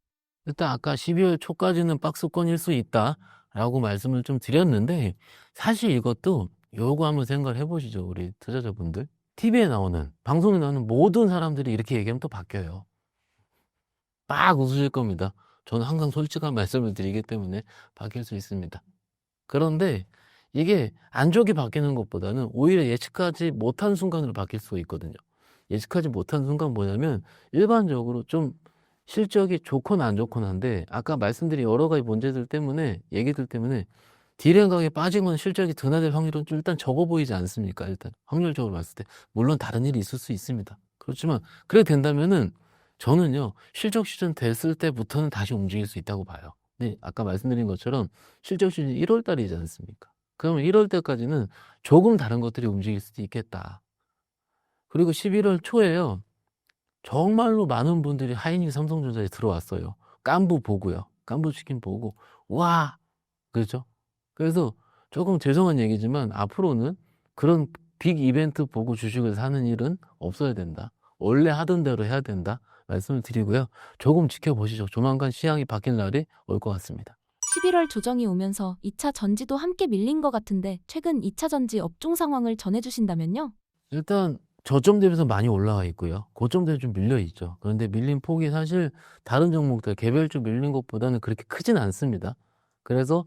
일단 아까 12월 초까지는 박스권일 수 있다라고 말씀을 좀 드렸는데 사실 이것도 요거 한번 생각을 해보시죠. 우리 투자자분들. TV에 나오는 방송에 나오는 모든 사람들이 이렇게 얘기하면 또 바뀌어요. 막 웃으실 겁니다. 저는 항상 솔직한 말씀을 드리기 때문에 바뀔 수 있습니다. 그런데 이게 안 좋게 바뀌는 것보다는 오히려 예측하지 못한 순간으로 바뀔 수가 있거든요. 예측하지 못한 순간 뭐냐면 일반적으로 좀 실적이 좋거나 안 좋거나 한데 아까 말씀드린 여러 가지 문제들 때문에 얘기들 때문에 딜행각에 빠지면 실적이 둔화될 확률은 좀 일단 적어 보이지 않습니까? 일단 확률적으로 봤을 때 물론 다른 일이 있을 수 있습니다. 그렇지만 그래 된다면은 저는요 실적 시즌 됐을 때부터는 다시 움직일 수 있다고 봐요. 네, 아까 말씀드린 것처럼 실적 시즌 1월 달이지 않습니까? 그러면 1월 때까지는 조금 다른 것들이 움직일 수도 있겠다. 그리고 11월 초에요. 정말로 많은 분들이 하이닉 삼성전자에 들어왔어요. 깐부 보고요. 깐부 치킨 보고 와 그렇죠? 그래서 조금 죄송한 얘기지만 앞으로는 그런 빅 이벤트 보고 주식을 사는 일은 없어야 된다. 원래 하던 대로 해야 된다. 말씀을 드리고요. 조금 지켜보시죠. 조만간 시향이 바뀔 날이 올 것 같습니다. 11월 조정이 오면서 2차 전지도 함께 밀린 것 같은데 최근 2차 전지 업종 상황을 전해주신다면요? 일단 저점 대비해서 많이 올라와 있고요. 고점 대비 좀 밀려 있죠. 그런데 밀린 폭이 사실 다른 종목들 개별주 밀린 것보다는 그렇게 크진 않습니다. 그래서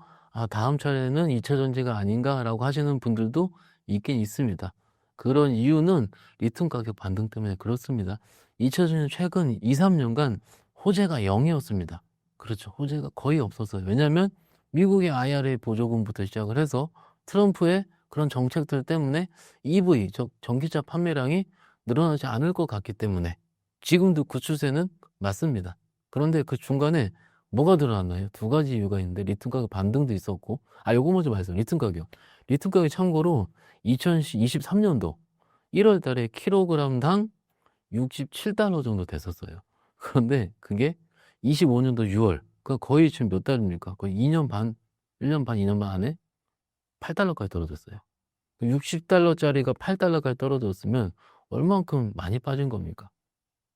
다음 차례는 2차 전지가 아닌가라고 하시는 분들도 있긴 있습니다. 그런 이유는 리튬 가격 반등 때문에 그렇습니다. 2차 전지는 최근 2, 3년간 호재가 0이었습니다. 그렇죠. 호재가 거의 없었어요. 왜냐하면 미국의 IRA 보조금부터 시작을 해서 트럼프의 그런 정책들 때문에 EV, 즉 전기차 판매량이 늘어나지 않을 것 같기 때문에 지금도 그 추세는 맞습니다. 그런데 그 중간에 뭐가 늘어났나요? 두 가지 이유가 있는데 리튬 가격 반등도 있었고 요거 먼저 말씀 리튬 가격. 리튬 가격이 참고로 2023년도 1월 달에 킬로그램당 67달러 정도 됐었어요. 그런데 그게 25년도 6월, 그 거의 지금 몇 달입니까? 거의 2년 반, 1년 반, 2년 반 안에 8달러까지 떨어졌어요. 60달러짜리가 8달러까지 떨어졌으면 얼만큼 많이 빠진 겁니까?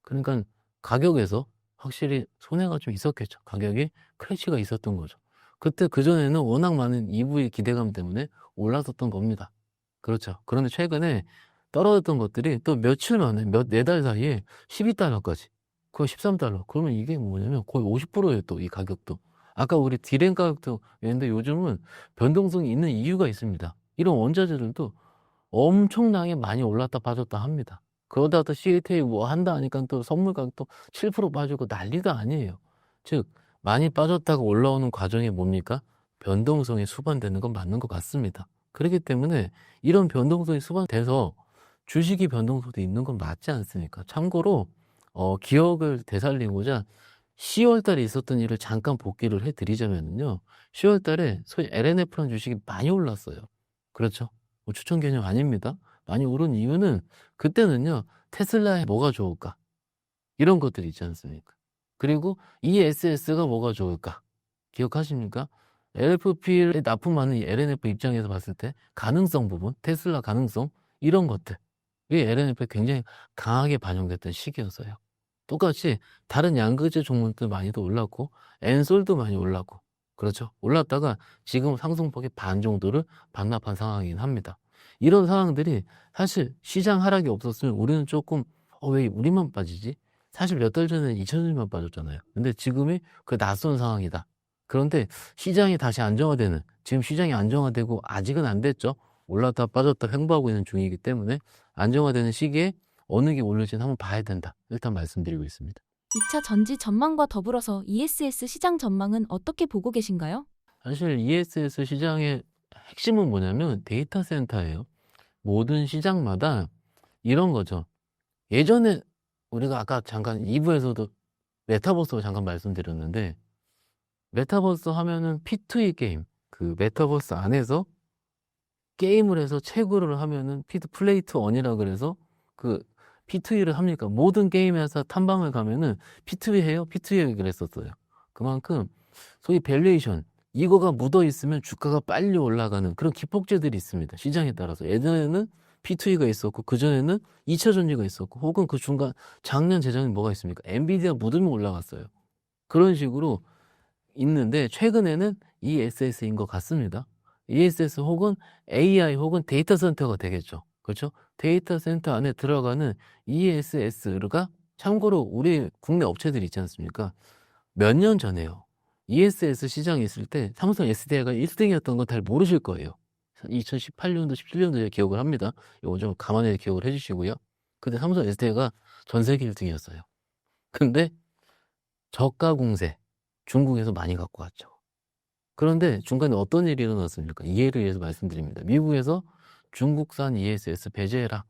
그러니까 가격에서 확실히 손해가 좀 있었겠죠. 가격이 크래시가 있었던 거죠. 그때 그전에는 워낙 많은 EV 기대감 때문에 올랐었던 겁니다. 그렇죠. 그런데 최근에 떨어졌던 것들이 또 며칠 만에 네 달 사이에 12달러까지 거의 13달러. 그러면 이게 뭐냐면 거의 50%예요. 또 이 가격도. 아까 우리 디램 가격도 있는데 요즘은 변동성이 있는 이유가 있습니다. 이런 원자재들도 엄청나게 많이 올랐다 빠졌다 합니다. 그러다 또 CATA 뭐 한다 하니까 또 선물 가격도 7% 빠지고 난리도 아니에요. 즉 많이 빠졌다가 올라오는 과정이 뭡니까? 변동성이 수반되는 건 맞는 것 같습니다. 그렇기 때문에 이런 변동성이 수반돼서 주식이 변동성도 있는 건 맞지 않습니까? 참고로 기억을 되살리고자 10월 달에 있었던 일을 잠깐 복기를 해드리자면요. 10월 달에 소위 LNF라는 주식이 많이 올랐어요. 그렇죠? 뭐 추천 개념 아닙니다. 많이 오른 이유는 그때는요. 테슬라에 뭐가 좋을까? 이런 것들이 있지 않습니까? 그리고 ESS가 뭐가 좋을까? 기억하십니까? LFP를 납품하는 이 LNF 입장에서 봤을 때 가능성 부분, 테슬라 가능성 이런 것들 이 LNF에 굉장히 강하게 반영됐던 시기였어요. 똑같이 다른 양극재 종목들 많이도 올랐고 엔솔도 많이 올랐고 그렇죠. 올랐다가 지금 상승폭의 반 정도를 반납한 상황이긴 합니다. 이런 상황들이 사실 시장 하락이 없었으면 우리는 조금 왜 우리만 빠지지? 사실 몇 달 전에 2천원만 빠졌잖아요. 근데 지금이 그 낯선 상황이다. 그런데 시장이 다시 안정화되는 지금 시장이 안정화되고 아직은 안 됐죠. 올랐다 빠졌다 횡보하고 있는 중이기 때문에 안정화되는 시기에 어느 게 오를지는 한번 봐야 된다. 일단 말씀드리고 있습니다. 2차 전지 전망과 더불어서 ESS 시장 전망은 어떻게 보고 계신가요? 사실 ESS 시장의 핵심은 뭐냐면 데이터 센터예요. 모든 시장마다 이런 거죠. 예전에 우리가 아까 잠깐 2부에서도 메타버스 잠깐 말씀드렸는데 메타버스 하면은 P2E 게임, 그 메타버스 안에서 게임을 해서 채굴을 하면은 플레이 투 원이라 그래서 그 P2E를 합니까? 모든 게임에서 탐방을 가면은 P2E 해요? P2E 그랬었어요. 그만큼 소위 밸류에이션 이거가 묻어 있으면 주가가 빨리 올라가는 그런 기폭제들이 있습니다. 시장에 따라서. 예전에는 P2E가 있었고 그전에는 2차 전지가 있었고 혹은 그 중간 작년 재작년 뭐가 있습니까? 엔비디아 묻으면 올라갔어요. 그런 식으로 있는데 최근에는 ESS인 것 같습니다. ESS 혹은 AI 혹은 데이터 센터가 되겠죠. 그렇죠? 데이터 센터 안에 들어가는 ESS가 참고로 우리 국내 업체들이 있지 않습니까? 몇 년 전에요. ESS 시장에 있을 때 삼성 SDI가 1등이었던 건 잘 모르실 거예요. 2018년도, 17년도에 기억을 합니다. 이거 좀 감안해 기억을 해주시고요. 근데 삼성 SDI가 전 세계 1등이었어요. 근데 저가 공세 중국에서 많이 갖고 왔죠. 그런데 중간에 어떤 일이 일어났습니까? 이해를 위해서 말씀드립니다. 미국에서 중국산 ESS 배제해라.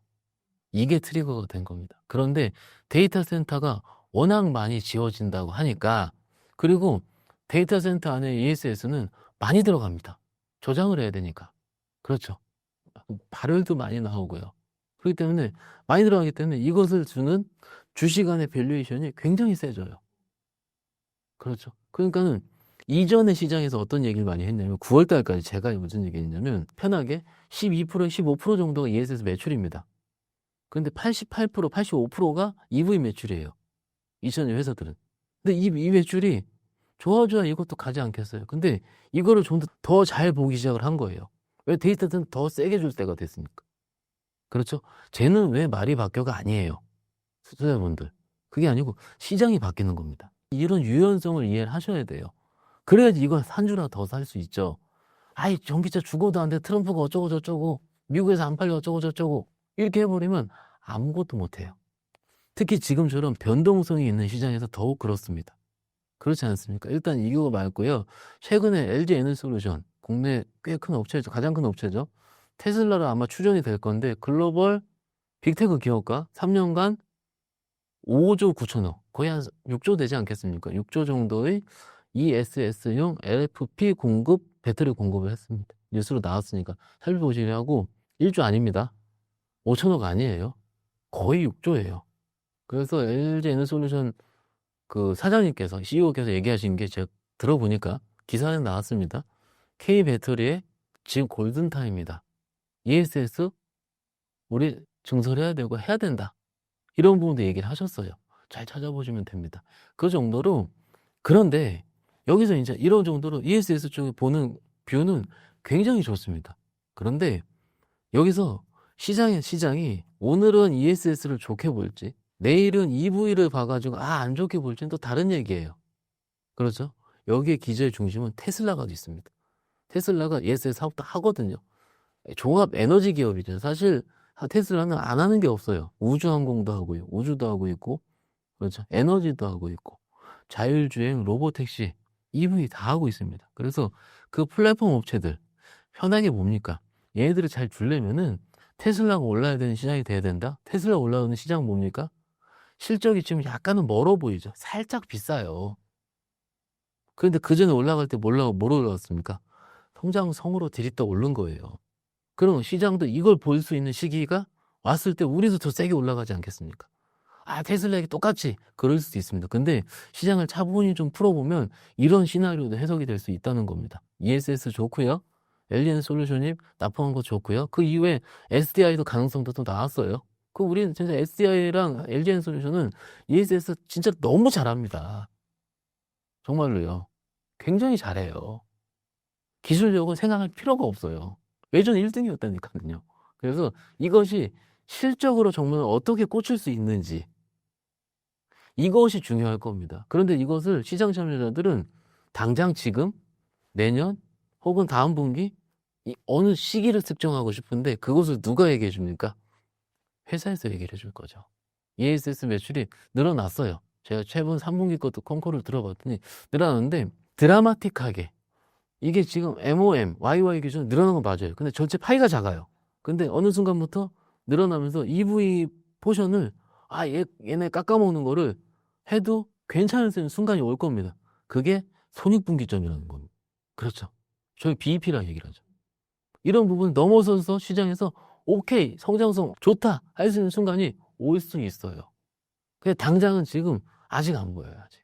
이게 트리거가 된 겁니다. 그런데 데이터 센터가 워낙 많이 지어진다고 하니까, 그리고 데이터 센터 안에 ESS는 많이 들어갑니다. 저장을 해야 되니까. 그렇죠. 발열도 많이 나오고요. 그렇기 때문에 많이 들어가기 때문에 이것을 주는 주시간의 밸류에이션이 굉장히 세져요. 그렇죠. 그러니까는 이전의 시장에서 어떤 얘기를 많이 했냐면 9월 달까지 제가 무슨 얘기 했냐면 편하게 12%, 15% 정도가 ESS 매출입니다. 근데 88%, 85%가 EV 매출이에요. 2000년 회사들은. 근데 이 매출이 좋아 이것도 가지 않겠어요. 근데 이거를 좀 더 잘 보기 시작을 한 거예요. 왜? 데이터는 더 세게 줄 때가 됐으니까. 그렇죠? 쟤는 왜 말이 바뀌어가 아니에요. 투자자분들. 그게 아니고 시장이 바뀌는 겁니다. 이런 유연성을 이해를 하셔야 돼요. 그래야지 이건 한 주나 더 살 수 있죠. 아이, 전기차 죽어도 안 돼. 트럼프가 어쩌고 저쩌고. 미국에서 안 팔려 어쩌고 저쩌고. 이렇게 해버리면 아무것도 못해요. 특히 지금처럼 변동성이 있는 시장에서 더욱 그렇습니다. 그렇지 않습니까? 일단 이거 말고요. 최근에 LG 에너지솔루션, 국내 꽤 큰 업체죠. 가장 큰 업체죠. 테슬라로 아마 추정이 될 건데 글로벌 빅테크 기업가 3년간 5조 9천억, 거의 한 6조 되지 않겠습니까? 6조 정도의 ESS용 LFP 공급, 배터리 공급을 했습니다. 뉴스로 나왔으니까 살펴보시려고 1조 아닙니다. 5천억 아니에요. 거의 6조예요. 그래서 LG 에너지솔루션 그 사장님께서, CEO께서 얘기하신 게 제가 들어보니까 기사에 나왔습니다. K 배터리의 지금 골든타임이다. ESS 우리 증설해야 되고 해야 된다. 이런 부분도 얘기를 하셨어요. 잘 찾아보시면 됩니다. 그 정도로. 그런데 여기서 이제 이런 정도로 ESS 쪽에 보는 뷰는 굉장히 좋습니다. 그런데 여기서 시장이 오늘은 ESS를 좋게 볼지 내일은 EV를 봐가지고 안 좋게 볼지는 또 다른 얘기예요. 그렇죠? 여기에 기저의 중심은 테슬라가 있습니다. 테슬라가 ESS 사업도 하거든요. 종합 에너지 기업이죠. 사실 테슬라는 안 하는 게 없어요. 우주항공도 하고요. 우주도 하고 있고, 그렇죠. 에너지도 하고 있고, 자율주행, 로보택시, EV 다 하고 있습니다. 그래서 그 플랫폼 업체들 편하게 뭡니까? 얘네들을 잘 주려면은 테슬라가 올라야 되는 시장이 돼야 된다? 테슬라 올라오는 시장 뭡니까? 실적이 지금 약간은 멀어 보이죠. 살짝 비싸요. 그런데 그 전에 올라갈 때 뭘 올라갔습니까? 성장성으로 디립다 오른 거예요. 그럼 시장도 이걸 볼 수 있는 시기가 왔을 때 우리도 더 세게 올라가지 않겠습니까? 테슬라에게 똑같이 그럴 수도 있습니다. 근데 시장을 차분히 좀 풀어보면 이런 시나리오도 해석이 될 수 있다는 겁니다. ESS 좋고요. LG 솔루션이 납품한 거 좋고요. 그 이후에 SDI도 가능성도 또 나왔어요. 우리는 진짜 SDI랑 LG 솔루션은 ESS 진짜 너무 잘합니다. 정말로요. 굉장히 잘해요. 기술력은 생각할 필요가 없어요. 외전 1등이었다니까요. 그래서 이것이 실적으로 정말 어떻게 꽂힐 수 있는지 이것이 중요할 겁니다. 그런데 이것을 시장 참여자들은 당장 지금, 내년 혹은 다음 분기 어느 시기를 특정하고 싶은데 그것을 누가 얘기해 줍니까? 회사에서 얘기를 해줄 거죠. ESS 매출이 늘어났어요. 제가 최근 3분기 것도 콩코를 들어봤더니 늘어났는데 드라마틱하게 이게 지금 MOM, YY 기준 늘어난 건 맞아요. 근데 전체 파이가 작아요. 근데 어느 순간부터 늘어나면서 EV 포션을 얘네 깎아먹는 거를 해도 괜찮을 순간이 올 겁니다. 그게 손익분기점이라는 겁니다. 그렇죠. 저희 BEP라는 얘기를 하죠. 이런 부분을 넘어서서 시장에서 오케이, 성장성 좋다 할 수 있는 순간이 올 수 있어요. 근데 당장은 지금 아직 안 보여요. 아직.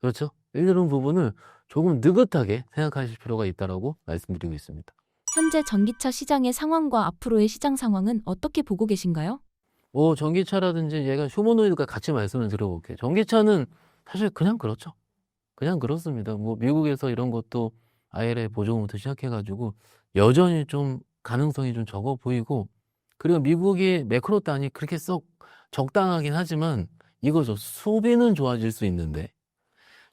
그렇죠? 이런 부분을 조금 느긋하게 생각하실 필요가 있다고 말씀드리고 있습니다. 현재 전기차 시장의 상황과 앞으로의 시장 상황은 어떻게 보고 계신가요? 전기차라든지 얘가 휴머노이드가 같이 말씀을 드려볼게요. 전기차는 사실 그냥 그렇죠. 그냥 그렇습니다. 미국에서 이런 것도 IRA 보조금부터 시작해가지고 여전히 좀 가능성이 좀 적어 보이고, 그리고 미국의 매크로 단이 그렇게 썩 적당하긴 하지만 이거죠. 소비는 좋아질 수 있는데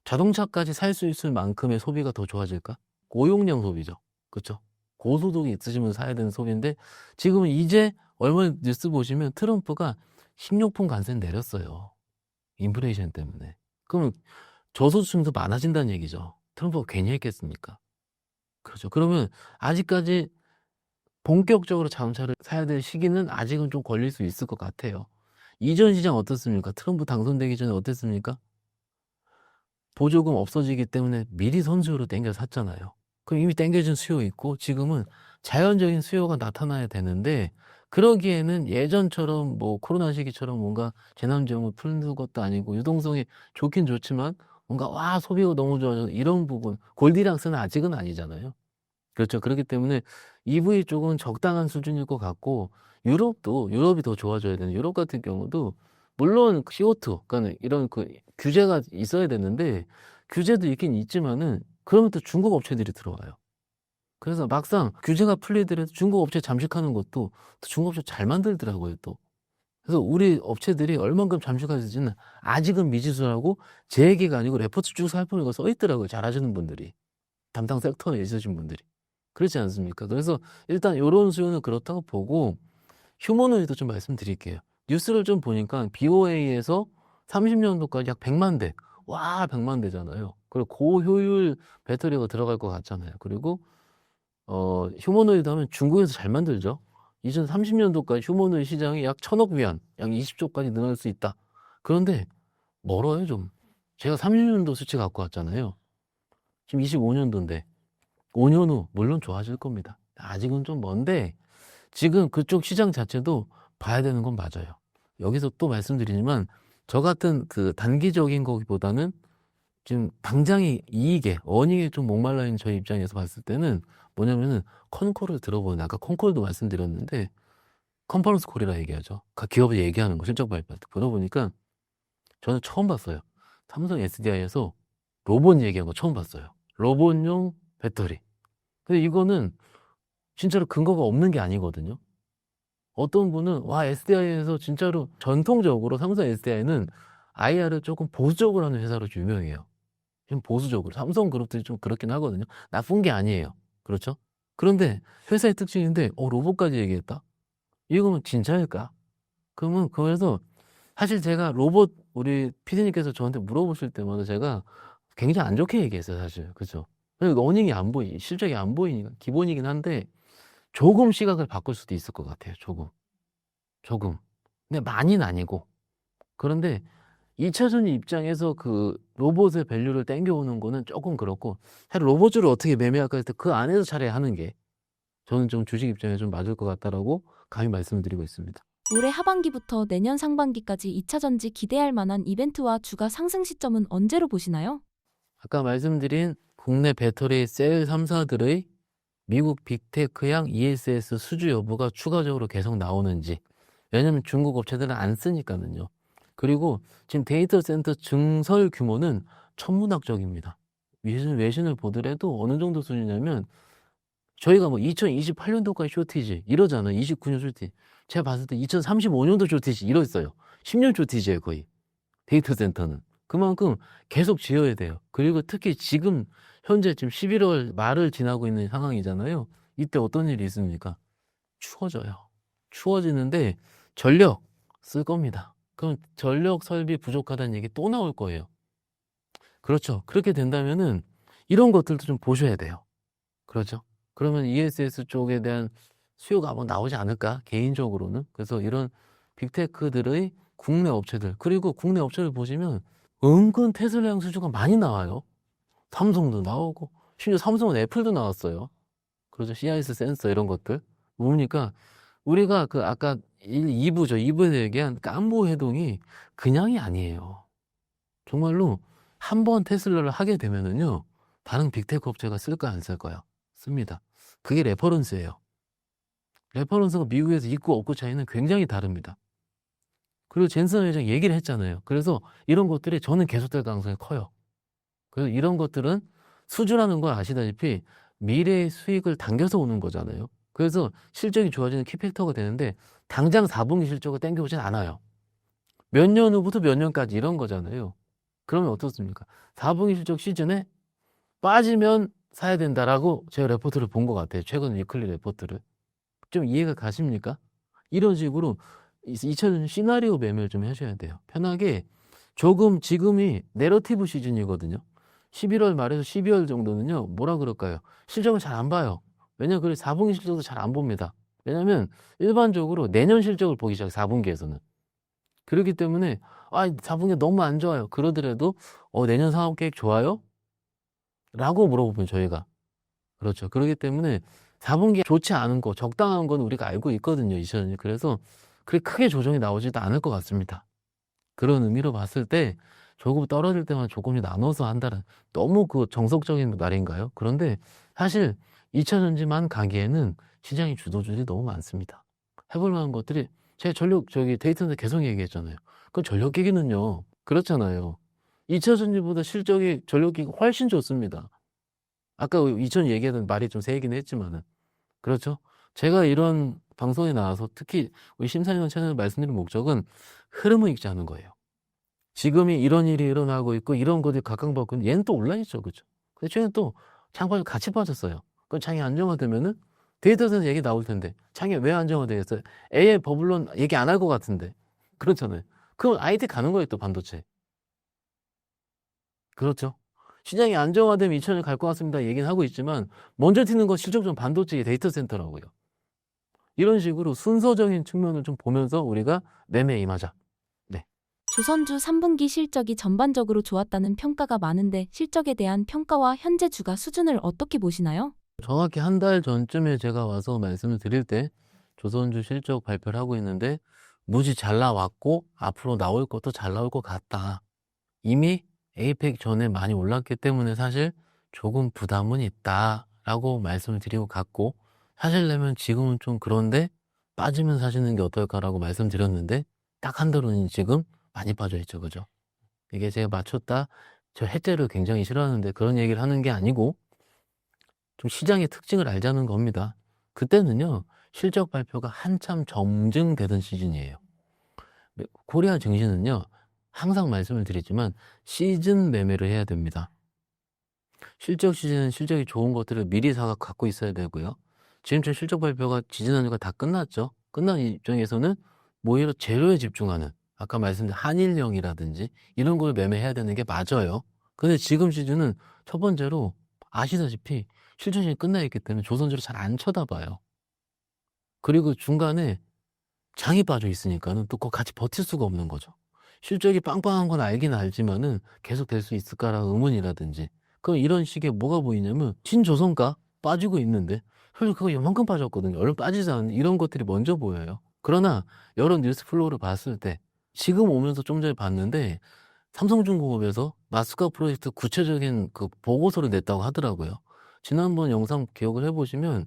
자동차까지 살 수 있을 만큼의 소비가 더 좋아질까? 고용량 소비죠. 그렇죠? 고소득이 있으시면 사야 되는 소비인데 지금은 이제 얼마 전에 뉴스 보시면 트럼프가 식료품 관세 내렸어요. 인플레이션 때문에. 그러면 저소득층도 많아진다는 얘기죠. 트럼프가 괜히 했겠습니까? 그렇죠. 그러면 아직까지 본격적으로 자동차를 사야 될 시기는 아직은 좀 걸릴 수 있을 것 같아요. 이전 시장 어떻습니까? 트럼프 당선되기 전에 어땠습니까? 보조금 없어지기 때문에 미리 선수로 땡겨 샀잖아요. 그럼 이미 땡겨진 수요 있고 지금은 자연적인 수요가 나타나야 되는데 그러기에는 예전처럼 뭐 코로나 시기처럼 뭔가 재난지원을 푸는 것도 아니고 유동성이 좋긴 좋지만 뭔가 와 소비가 너무 좋아져 이런 부분 골디락스는 아직은 아니잖아요. 그렇죠. 그렇기 때문에 EV 쪽은 적당한 수준일 것 같고 유럽이 더 좋아져야 되는 유럽 같은 경우도 물론 CO2 그러니까 이런 그 규제가 있어야 되는데 규제도 있긴 있지만은 그러면 또 중국 업체들이 들어와요. 그래서 막상 규제가 풀리더라도 중국 업체 잠식하는 것도 또 중국 업체 잘 만들더라고요 또. 그래서 우리 업체들이 얼만큼 잠식하는지는 아직은 미지수라고 제 얘기가 아니고 레포트 쭉 살펴보니까 써 있더라고요. 잘하시는 분들이. 담당 섹터에 있으신 분들이. 그렇지 않습니까? 그래서 일단 이런 수요는 그렇다고 보고 휴머노이드 좀 말씀드릴게요. 뉴스를 좀 보니까 BOA에서 30년도까지 약 100만 대. 와, 100만 대잖아요. 그리고 고효율 배터리가 들어갈 것 같잖아요. 그리고 휴머노이드 하면 중국에서 잘 만들죠. 2030년도까지 휴머노이드 시장이 약 1000억 위안, 약 20조까지 늘어날 수 있다. 그런데 멀어요, 좀. 제가 30년도 수치 갖고 왔잖아요. 지금 25년도인데 5년 후 물론 좋아질 겁니다. 아직은 좀 먼데 지금 그쪽 시장 자체도 봐야 되는 건 맞아요. 여기서 또 말씀드리지만 저 같은 그 단기적인 거기보다는 지금 당장의 이익에 어닝에 좀 목말라 있는 저희 입장에서 봤을 때는 뭐냐면은 컨콜을 들어보는 아까 컨콜도 말씀드렸는데 컨퍼런스 콜이라 얘기하죠. 각 기업이 얘기하는 거 실적 발표 때 들어보니까 저는 처음 봤어요. 삼성 SDI에서 로봇 얘기한 거 처음 봤어요. 로봇용 배터리. 근데 이거는 진짜로 근거가 없는 게 아니거든요. 어떤 분은 와 SDI에서 진짜로 전통적으로 삼성 SDI는 IR을 조금 보수적으로 하는 회사로 유명해요. 좀 보수적으로 삼성그룹들이 좀 그렇긴 하거든요. 나쁜 게 아니에요. 그렇죠? 그런데 회사의 특징인데 로봇까지 얘기했다? 이거는 진짜일까? 그러면 그래서 사실 제가 로봇 우리 피디님께서 저한테 물어보실 때마다 제가 굉장히 안 좋게 얘기했어요 사실. 그죠? 어닝이 안 보이 실적이 안 보이니까 기본이긴 한데 조금 시각을 바꿀 수도 있을 것 같아요. 조금. 근데 많이는 아니고. 그런데 2차전 입장에서 그 로봇의 밸류를 땡겨오는 거는 조금 그렇고 사실 로봇을 어떻게 매매할까 했을 때 그 안에서 차라리 하는 게 저는 좀 주식 입장에 좀 맞을 것 같다라고 감히 말씀을 드리고 있습니다. 올해 하반기부터 내년 상반기까지 2차 전지 기대할 만한 이벤트와 주가 상승 시점은 언제로 보시나요? 아까 말씀드린 국내 배터리 셀 3사들의 미국 빅테크향 ESS 수주 여부가 추가적으로 계속 나오는지 왜냐면 중국 업체들은 안 쓰니까는요. 그리고 지금 데이터 센터 증설 규모는 천문학적입니다. 외신을 보더라도 어느 정도 수준이냐면 저희가 뭐 2028년도까지 쇼티지 이러잖아요. 29년 쇼티지. 제가 봤을 때 2035년도 쇼티지 이러있어요. 10년 쇼티지예요 거의. 데이터 센터는. 그만큼 계속 지어야 돼요. 그리고 특히 지금 현재 지금 11월 말을 지나고 있는 상황이잖아요. 이때 어떤 일이 있습니까? 추워져요. 추워지는데 전력 쓸 겁니다. 그럼 전력 설비 부족하다는 얘기 또 나올 거예요. 그렇죠. 그렇게 된다면은 이런 것들도 좀 보셔야 돼요. 그렇죠. 그러면 ESS 쪽에 대한 수요가 뭐 나오지 않을까? 개인적으로는. 그래서 이런 빅테크들의 국내 업체들 그리고 국내 업체를 보시면 은근 테슬라형 수주가 많이 나와요. 삼성도 나오고 심지어 삼성은 애플도 나왔어요. 그렇죠. CIS 센서 이런 것들. 보니까 우리가 그 아까 2부죠. 2부에서 얘기한 깜보 해동이 그냥이 아니에요. 정말로 한 번 테슬라를 하게 되면은요. 다른 빅테크 업체가 쓸까 안 쓸까요? 씁니다. 그게 레퍼런스예요. 레퍼런스가 미국에서 있고 없고 차이는 굉장히 다릅니다. 그리고 젠슨 회장 얘기를 했잖아요. 그래서 이런 것들이 저는 계속될 가능성이 커요. 그래서 이런 것들은 수주라는 걸 아시다시피 미래의 수익을 당겨서 오는 거잖아요. 그래서 실적이 좋아지는 키팩터가 되는데 당장 4분기 실적을 땡겨오진 않아요. 몇 년 후부터 몇 년까지 이런 거잖아요. 그러면 어떻습니까? 4분기 실적 시즌에 빠지면 사야 된다라고 제가 레포트를 본 것 같아요. 최근 위클리 레포트를. 좀 이해가 가십니까? 이런 식으로 2000년 시나리오 매매를 좀 하셔야 돼요. 편하게 조금 지금이 내러티브 시즌이거든요. 11월 말에서 12월 정도는요. 뭐라 그럴까요? 실적을 잘 안 봐요. 왜냐면 그래 4분기 실적도 잘 안 봅니다. 왜냐면 일반적으로 내년 실적을 보기 시작해요. 4분기에서는. 그렇기 때문에 4분기 너무 안 좋아요. 그러더라도 내년 사업 계획 좋아요? 라고 물어보면 저희가 그렇죠. 그렇기 때문에 4분기 좋지 않은 거, 적당한 건 우리가 알고 있거든요. 2000년이. 그래서 그렇게 크게 조정이 나오지도 않을 것 같습니다. 그런 의미로 봤을 때 조금 떨어질 때만 조금씩 나눠서 한다는 너무 그 정석적인 말인가요? 그런데 사실 2차전지만 가기에는 시장이 주도주들이 너무 많습니다. 해볼 만한 것들이 제가 데이터에서 계속 얘기했잖아요. 그 전력기기는요. 그렇잖아요. 2차전지보다 실적이 전력기기가 훨씬 좋습니다. 아까 2000 얘기하던 말이 좀 세긴 했지만은 그렇죠. 제가 이런 방송에 나와서 특히 우리 심사위원 채널 말씀드린 목적은 흐름을 읽지 않는 거예요. 지금이 이런 일이 일어나고 있고 이런 것들이 각광받고 있는데 얘는 또 온라인이죠. 그렇죠. 근데 최근에 또 장빠져 같이 빠졌어요. 그럼 장이 안정화되면은 데이터에서 얘기 나올 텐데 장이 왜 안정화되겠어요? AI 버블론 얘기 안 할 것 같은데 그렇잖아요. 그럼 IT 가는 거예요. 또 반도체. 그렇죠. 시장이 안정화되면 2000년 갈 것 같습니다. 얘기는 하고 있지만 먼저 튀는 건 실적적으로 반도체 데이터 센터라고요. 이런 식으로 순서적인 측면을 좀 보면서 우리가 매매에 임하자. 네. 조선주 3분기 실적이 전반적으로 좋았다는 평가가 많은데 실적에 대한 평가와 현재 주가 수준을 어떻게 보시나요? 정확히 한 달 전쯤에 제가 와서 말씀을 드릴 때 조선주 실적 발표를 하고 있는데 무지 잘 나왔고 앞으로 나올 것도 잘 나올 것 같다. 이미 에이펙 전에 많이 올랐기 때문에 사실 조금 부담은 있다라고 말씀을 드리고 갔고 사실려면 지금은 좀 그런데 빠지면 사시는 게 어떨까라고 말씀드렸는데 딱 한 달은 지금 많이 빠져 있죠. 그죠? 이게 제가 맞췄다. 저 해태를 굉장히 싫어하는데 그런 얘기를 하는 게 아니고 좀 시장의 특징을 알자는 겁니다. 그때는요. 실적 발표가 한참 점증되던 시즌이에요. 코리아 증시는요. 항상 말씀을 드리지만 시즌 매매를 해야 됩니다. 실적 시즌은 실적이 좋은 것들을 미리 사가 갖고 있어야 되고요. 지금처럼 실적 발표가 지지난주가 다 끝났죠. 끝난 입장에서는 오히려 재료에 집중하는 아까 말씀드린 한일령이라든지 이런 걸 매매해야 되는 게 맞아요. 근데 지금 시즌은 첫 번째로 아시다시피 실적 시즌이 끝나 있기 때문에 조선주를 잘 안 쳐다봐요. 그리고 중간에 장이 빠져 있으니까는 또 그거 같이 버틸 수가 없는 거죠. 실적이 빵빵한 건 알긴 알지만은 계속 될 수 있을까라는 의문이라든지 그럼 이런 식의 뭐가 보이냐면 신조선가 빠지고 있는데 사실 그거 요만큼 빠졌거든요. 얼른 빠지지 않는 이런 것들이 먼저 보여요. 그러나 여러 뉴스 플로우를 봤을 때 지금 오면서 좀 전에 봤는데 삼성중공업에서 마스카 프로젝트 구체적인 그 보고서를 냈다고 하더라고요. 지난번 영상 기억을 해보시면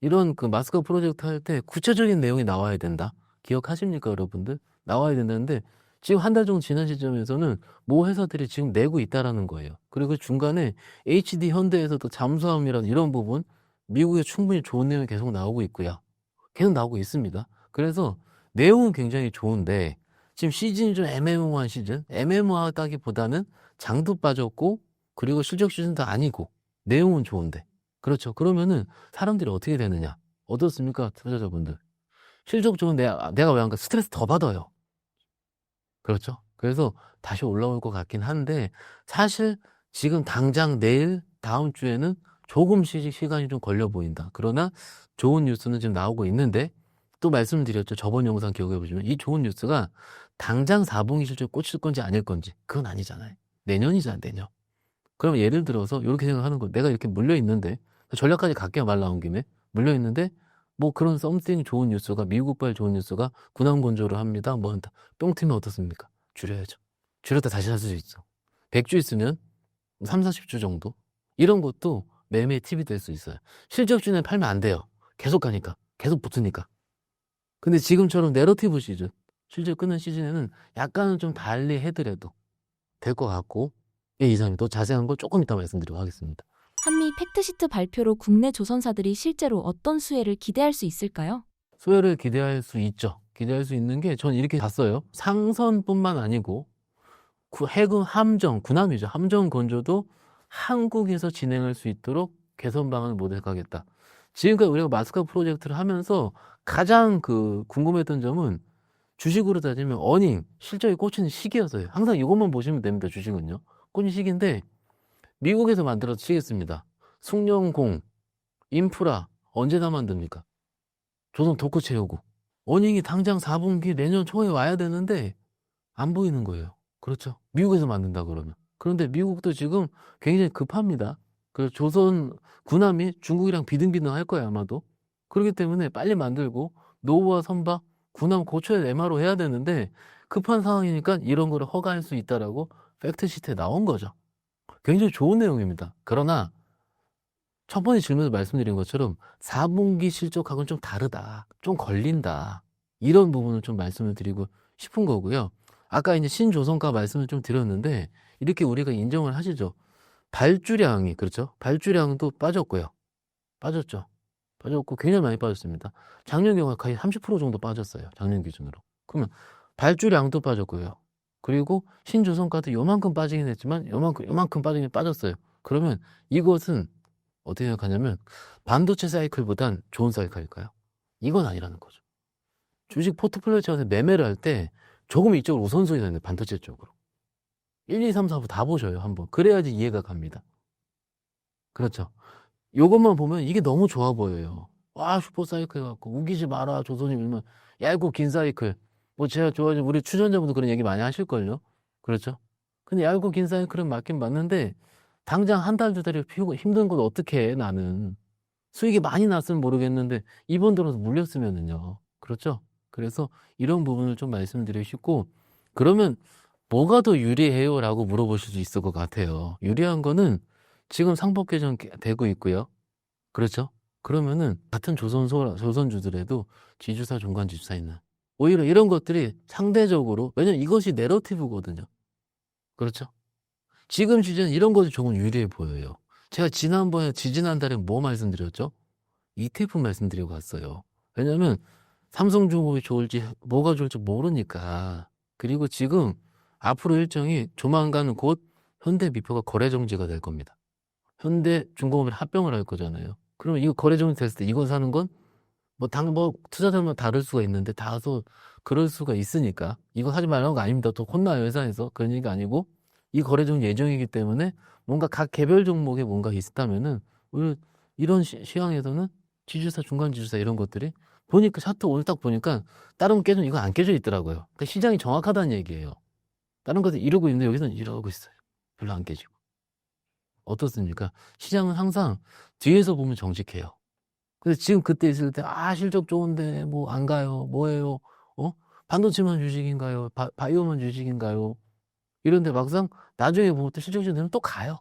이런 그 마스카 프로젝트 할 때 구체적인 내용이 나와야 된다. 기억하십니까, 여러분들? 나와야 된다는데 지금 한 달 정도 지난 시점에서는 모 회사들이 지금 내고 있다라는 거예요. 그리고 중간에 HD 현대에서도 잠수함이라는 이런 부분 미국에 충분히 좋은 내용이 계속 나오고 있고요. 계속 나오고 있습니다. 그래서 내용은 굉장히 좋은데 지금 시즌이 좀 애매모호한 시즌? 애매모호하다기보다는 장도 빠졌고 그리고 실적 시즌도 아니고 내용은 좋은데 그렇죠. 그러면은 사람들이 어떻게 되느냐? 어떻습니까? 투자자분들. 실적 좋은 내가 왜 안 가? 스트레스 더 받아요. 그렇죠. 그래서 다시 올라올 것 같긴 한데 사실 지금 당장 내일 다음 주에는 조금씩 시간이 좀 걸려 보인다. 그러나 좋은 뉴스는 지금 나오고 있는데 또 말씀드렸죠. 저번 영상 기억해 보시면 이 좋은 뉴스가 당장 4분기 실적 꽂힐 건지 아닐 건지 그건 아니잖아요. 내년이잖아, 내년. 그럼 예를 들어서 이렇게 생각하는 거. 내가 이렇게 물려 있는데 전략까지 갈게요. 말 나온 김에 물려 있는데 뭐 그런 썸띵 좋은 뉴스가 미국발 좋은 뉴스가 군함 건조를 합니다. 뭐 한다. 뿅튀면 어떻습니까? 줄여야죠. 줄였다 다시 살 수 있어. 100주 있으면 3, 40주 정도. 이런 것도 매매 팁이 될 수 있어요. 실적 주에 팔면 안 돼요. 계속 가니까. 계속 붙으니까. 근데 지금처럼 내러티브 시즌, 실적 끊는 시즌에는 약간은 좀 달리 해드려도 될 것 같고 예, 이상입니다. 더 자세한 거 조금 이따 말씀드리도록 하겠습니다. 한미 팩트시트 발표로 국내 조선사들이 실제로 어떤 수혜를 기대할 수 있을까요? 수혜를 기대할 수 있죠. 기대할 수 있는 게 전 이렇게 봤어요. 상선뿐만 아니고 해군 함정, 군함이죠. 함정 건조도 한국에서 진행할 수 있도록 개선 방안을 모색하겠다. 지금까지 우리가 마스크 프로젝트를 하면서 가장 궁금했던 점은 주식으로 따지면 어닝, 실적이 꽂히는 시기였어요. 항상 이것만 보시면 됩니다. 주식은요. 꽂히는 시기인데 미국에서 만들어서 치겠습니다. 숭늉공, 인프라 언제 다 만듭니까? 조선 도크 채우고 어닝이 당장 4분기 내년 초에 와야 되는데 안 보이는 거예요. 그렇죠. 미국에서 만든다 그러면. 그런데 미국도 지금 굉장히 급합니다. 그래서 조선 군함이 중국이랑 비등비등 할 거예요, 아마도. 그렇기 때문에 빨리 만들고 노후와 선박, 군함 고쳐야 MRO 해야 되는데 급한 상황이니까 이런 거를 허가할 수 있다라고 팩트시트에 나온 거죠. 굉장히 좋은 내용입니다. 그러나 첫 번째 질문에서 말씀드린 것처럼 4분기 실적하고는 좀 다르다. 좀 걸린다. 이런 부분을 좀 말씀을 드리고 싶은 거고요. 아까 이제 신조선가 말씀을 좀 드렸는데 이렇게 우리가 인정을 하시죠. 발주량이 그렇죠. 발주량도 빠졌고요. 빠졌죠. 빠졌고 굉장히 많이 빠졌습니다. 작년 경우에 거의 30% 정도 빠졌어요. 작년 기준으로. 그러면 발주량도 빠졌고요. 그리고 신조선가도 요만큼 빠지긴 했지만 요만큼 빠지긴 빠졌어요. 그러면 이것은 어떻게 생각하냐면 반도체 사이클보단 좋은 사이클일까요? 이건 아니라는 거죠. 주식 포트폴리오 차원에서 매매를 할 때 조금 이쪽으로 우선순위 되는 반도체 쪽으로 1, 2, 3, 4부 다 보셔요 한번. 그래야지 이해가 갑니다. 그렇죠. 요것만 보면 이게 너무 좋아 보여요. 와 슈퍼 사이클 갖고 우기지 마라 조선이 밀면 얇고 긴 사이클. 뭐 제가 좋아하는 우리 출연자분도 그런 얘기 많이 하실걸요. 그렇죠. 근데 얇고 긴 사이클은 맞긴 맞는데 당장 한 달 두 달이 피우고 힘든 건 어떻게 해 나는. 수익이 많이 났으면 모르겠는데 이번 들어서 물렸으면은요. 그렇죠. 그래서 이런 부분을 좀 말씀드리고 싶고 그러면 뭐가 더 유리해요? 라고 물어보실 수 있을 것 같아요. 유리한 거는 지금 상법 개정 되고 있고요. 그렇죠? 그러면은 같은 조선주들에도 지주사, 종간지주사 있는 오히려 이런 것들이 상대적으로 왜냐면 이것이 내러티브거든요. 그렇죠? 지금 시즌 이런 것이 조금 유리해 보여요. 제가 지난번에 지지난달에 뭐 말씀드렸죠? ETF 말씀드리고 갔어요. 왜냐면 삼성중공업이 좋을지 뭐가 좋을지 모르니까. 그리고 지금 앞으로 일정이 조만간 곧 현대미표가 거래정지가 될 겁니다. 현대중공업이 합병을 할 거잖아요. 그러면 이거 거래정지 됐을 때 이거 사는 건 뭐 투자자마다 다를 수가 있는데 다소 그럴 수가 있으니까 이거 사지 말라는 거 아닙니다. 또 혼나요 회사에서. 그런 얘기가 아니고 이 거래정지 예정이기 때문에 뭔가 각 개별 종목에 뭔가 있다면은 이런 시황에서는 지주사, 중간지주사 이런 것들이 보니까 차트 오늘 딱 보니까 다른 거 깨져 이거 안 깨져 있더라고요. 그러니까 시장이 정확하다는 얘기예요. 다른 것들 이러고 있는데 여기서는 이러고 있어요. 별로 안 깨지고. 어떻습니까? 시장은 항상 뒤에서 보면 정직해요. 근데 지금 그때 있을 때 실적 좋은데 뭐 안 가요. 뭐예요? 반도체만 주식인가요? 바이오만 주식인가요? 이런데 막상 나중에 보면 또 실적이 되면 또 가요.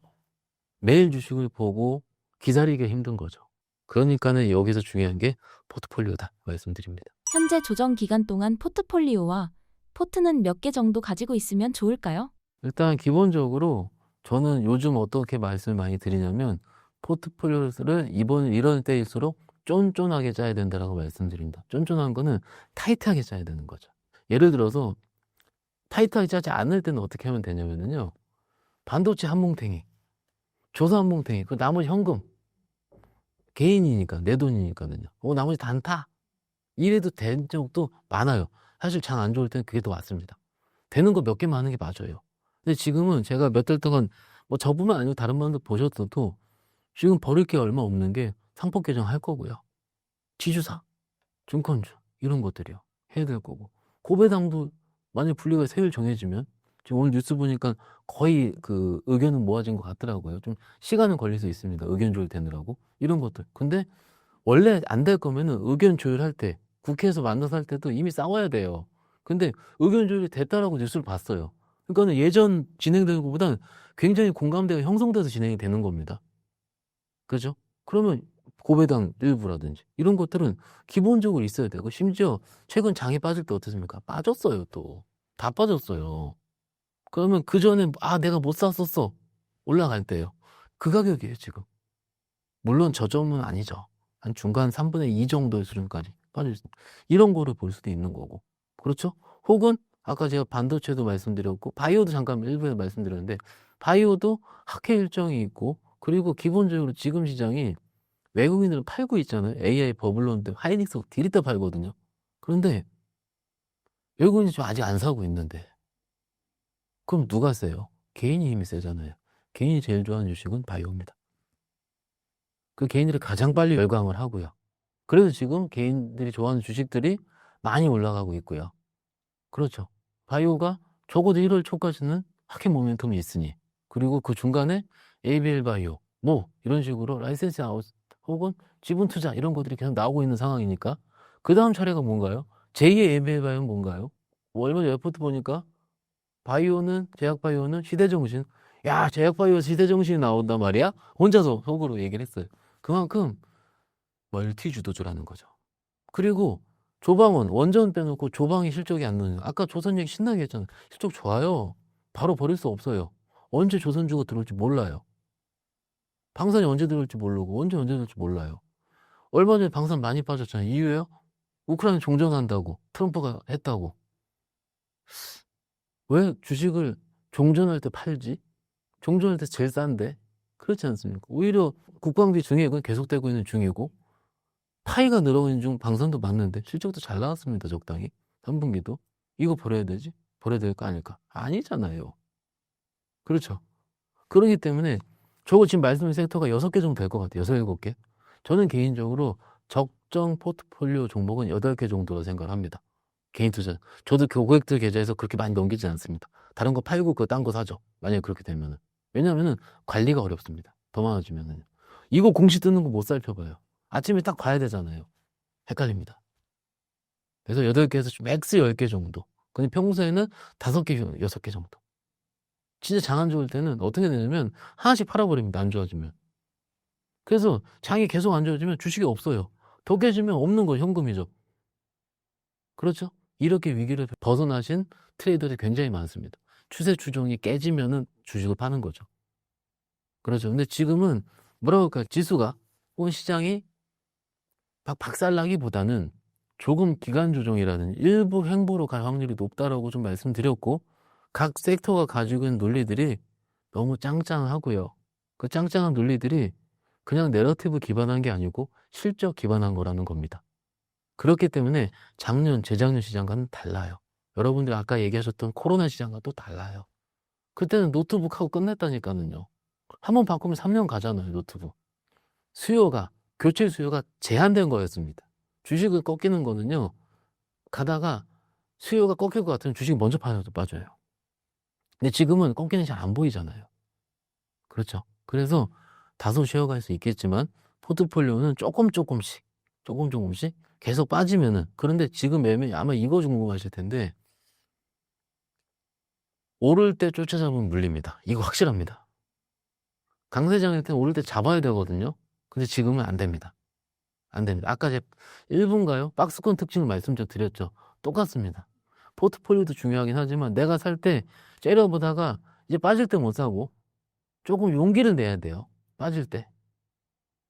매일 주식을 보고 기다리기가 힘든 거죠. 그러니까는 여기서 중요한 게 포트폴리오다 말씀드립니다. 현재 조정 기간 동안 포트폴리오와 포트는 몇 개 정도 가지고 있으면 좋을까요? 일단 기본적으로 저는 요즘 어떻게 말씀을 많이 드리냐면 포트폴리오를 이런 때일수록 쫀쫀하게 짜야 된다라고 말씀드립니다. 쫀쫀한 거는 타이트하게 짜야 되는 거죠. 예를 들어서 타이트하게 짜지 않을 때는 어떻게 하면 되냐면요. 반도체 한 뭉탱이, 조선 한 뭉탱이, 그 나머지 현금. 개인이니까, 내 돈이니까는요. 나머지 단타. 이래도 된 적도 많아요. 사실 장 안 좋을 때는 그게 더 맞습니다. 되는 거 몇 개만 하는 게 맞아요. 근데 지금은 제가 몇 달 동안 뭐 저뿐만 아니고 다른 분도 보셨어도 지금 버릴 게 얼마 없는 게 상법 개정 할 거고요. 지주사, 증권주 이런 것들이요. 해야 될 거고. 고배당도 만약 분리가 세율 정해지면 지금 오늘 뉴스 보니까 거의 그 의견은 모아진 것 같더라고요. 좀 시간은 걸릴 수 있습니다. 의견 조율 되느라고. 이런 것들. 근데 원래 안 될 거면은 의견 조율할 때 국회에서 만나서 할 때도 이미 싸워야 돼요. 근데 의견 조율이 됐다라고 뉴스를 봤어요. 그러니까는 예전 진행되는 것보다는 굉장히 공감대가 형성돼서 진행이 되는 겁니다. 그죠? 그러면 고배당 일부라든지 이런 것들은 기본적으로 있어야 되고 심지어 최근 장이 빠질 때 어떻습니까? 빠졌어요 또. 다 빠졌어요. 그러면 그 전에 내가 못 샀었어. 올라갈 때요. 그 가격이에요 지금. 물론 저점은 아니죠. 한 중간 3분의 2 정도의 수준까지 빠져 있습니다. 이런 거를 볼 수도 있는 거고. 그렇죠? 혹은 아까 제가 반도체도 말씀드렸고 바이오도 잠깐 일부에 말씀드렸는데 바이오도 학회 일정이 있고 그리고 기본적으로 지금 시장이 외국인들은 팔고 있잖아요. AI 버블론데 하이닉스 디리다 팔거든요. 그런데 외국인이 좀 아직 안 사고 있는데 그럼 누가 세요? 개인이 힘이 세잖아요. 개인이 제일 좋아하는 주식은 바이오입니다. 그 개인들이 가장 빨리 열광을 하고요. 그래서 지금 개인들이 좋아하는 주식들이 많이 올라가고 있고요. 그렇죠. 바이오가 적어도 1월 초까지는 하락 모멘텀이 있으니 그리고 그 중간에 ABL 바이오 뭐 이런 식으로 라이센스 아웃 혹은 지분 투자 이런 것들이 계속 나오고 있는 상황이니까 그 다음 차례가 뭔가요? 제2의 ABL 바이오는 뭔가요? 얼마 전에 레포트 보니까 바이오는 제약 바이오는 시대정신 야 제약 바이오 시대정신이 나온단 말이야? 혼자서 속으로 얘기를 했어요. 그만큼 멀티 주도주라는 거죠. 그리고 조방원 원전 빼놓고 조방이 실적이 안 나는 아까 조선 얘기 신나게 했잖아요. 실적 좋아요. 바로 버릴 수 없어요. 언제 조선주가 들어올지 몰라요. 방산이 언제 들어올지 모르고 언제 들어올지 몰라요. 얼마 전에 방산 많이 빠졌잖아요. 이유예요? 우크라이나 종전한다고 트럼프가 했다고. 왜 주식을 종전할 때 팔지? 종전할 때 제일 싼데? 그렇지 않습니까? 오히려 국방비 증액은 계속되고 있는 중이고 파이가 늘어가는 있는 중 방산도 맞는데 실적도 잘 나왔습니다. 적당히. 3분기도. 이거 버려야 되지? 버려야 될까 아닐까? 아니잖아요. 그렇죠. 그렇기 때문에 저거 지금 말씀드린 섹터가 6개 정도 될 것 같아요. 6, 7개. 저는 개인적으로 적정 포트폴리오 종목은 8개 정도로 생각합니다. 개인 투자. 저도 고객들 계좌에서 그렇게 많이 넘기지 않습니다. 다른 거 팔고 그 딴 거 사죠. 만약에 그렇게 되면은. 왜냐면은 관리가 어렵습니다. 더 많아지면은. 이거 공시 뜨는 거 못 살펴봐요. 아침에 딱 봐야 되잖아요. 헷갈립니다. 그래서 8개에서 맥스 10개 정도. 근데 평소에는 5개, 6개 정도. 진짜 장 안 좋을 때는 어떻게 되냐면 하나씩 팔아버립니다. 안 좋아지면. 그래서 장이 계속 안 좋아지면 주식이 없어요. 더 깨지면 없는 거 현금이죠. 그렇죠? 이렇게 위기를 벗어나신 트레이더들이 굉장히 많습니다. 추세 추종이 깨지면은 주식을 파는 거죠. 그렇죠. 근데 지금은 뭐라고 할까요? 지수가 혹은 시장이 박살나기보다는 조금 기간 조정이라든지 일부 횡보로 갈 확률이 높다라고 좀 말씀드렸고 각 섹터가 가지고 있는 논리들이 너무 짱짱하고요. 그 짱짱한 논리들이 그냥 내러티브 기반한 게 아니고 실적 기반한 거라는 겁니다. 그렇기 때문에 작년, 재작년 시장과는 달라요. 여러분들이 아까 얘기하셨던 코로나 시장과 또 달라요. 그때는 노트북하고 끝냈다니까는요. 한번 바꾸면 3년 가잖아요, 노트북. 교체 수요가 제한된 거였습니다. 주식을 꺾이는 거는요, 가다가 수요가 꺾일 것 같으면 주식이 먼저 빠져요. 근데 지금은 꺾이는 게 잘 안 보이잖아요. 그렇죠. 그래서 다소 쉬어갈 수 있겠지만, 포트폴리오는 조금씩 계속 빠지면은, 그런데 지금 매매, 아마 이거 궁금하실 텐데, 오를 때 쫓아잡으면 물립니다. 이거 확실합니다. 강세장일 때 오를 때 잡아야 되거든요. 근데 지금은 안 됩니다. 안 됩니다. 아까 제 1분가요? 박스권 특징을 말씀 좀 드렸죠. 똑같습니다. 포트폴리오도 중요하긴 하지만 내가 살 때 째려보다가 이제 빠질 때 못 사고 조금 용기를 내야 돼요. 빠질 때.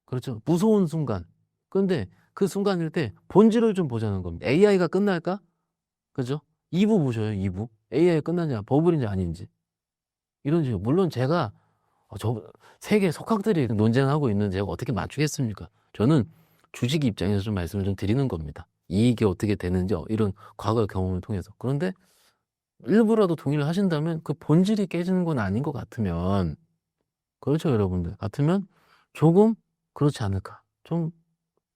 그렇죠. 무서운 순간. 그런데 그 순간일 때 본질을 좀 보자는 겁니다. AI가 끝날까? 그죠? 2부 보셔요. 2부. AI가 끝나냐 버블인지 아닌지. 이런 식으로. 물론 제가 세계 석학들이 논쟁하고 있는 제가 어떻게 맞추겠습니까? 저는 주식 입장에서 좀 말씀을 좀 드리는 겁니다. 이익이 어떻게 되는지 이런 과거 경험을 통해서. 그런데 일부라도 동의를 하신다면 그 본질이 깨지는 건 아닌 것 같으면 그렇죠 여러분들 같으면 조금 그렇지 않을까 좀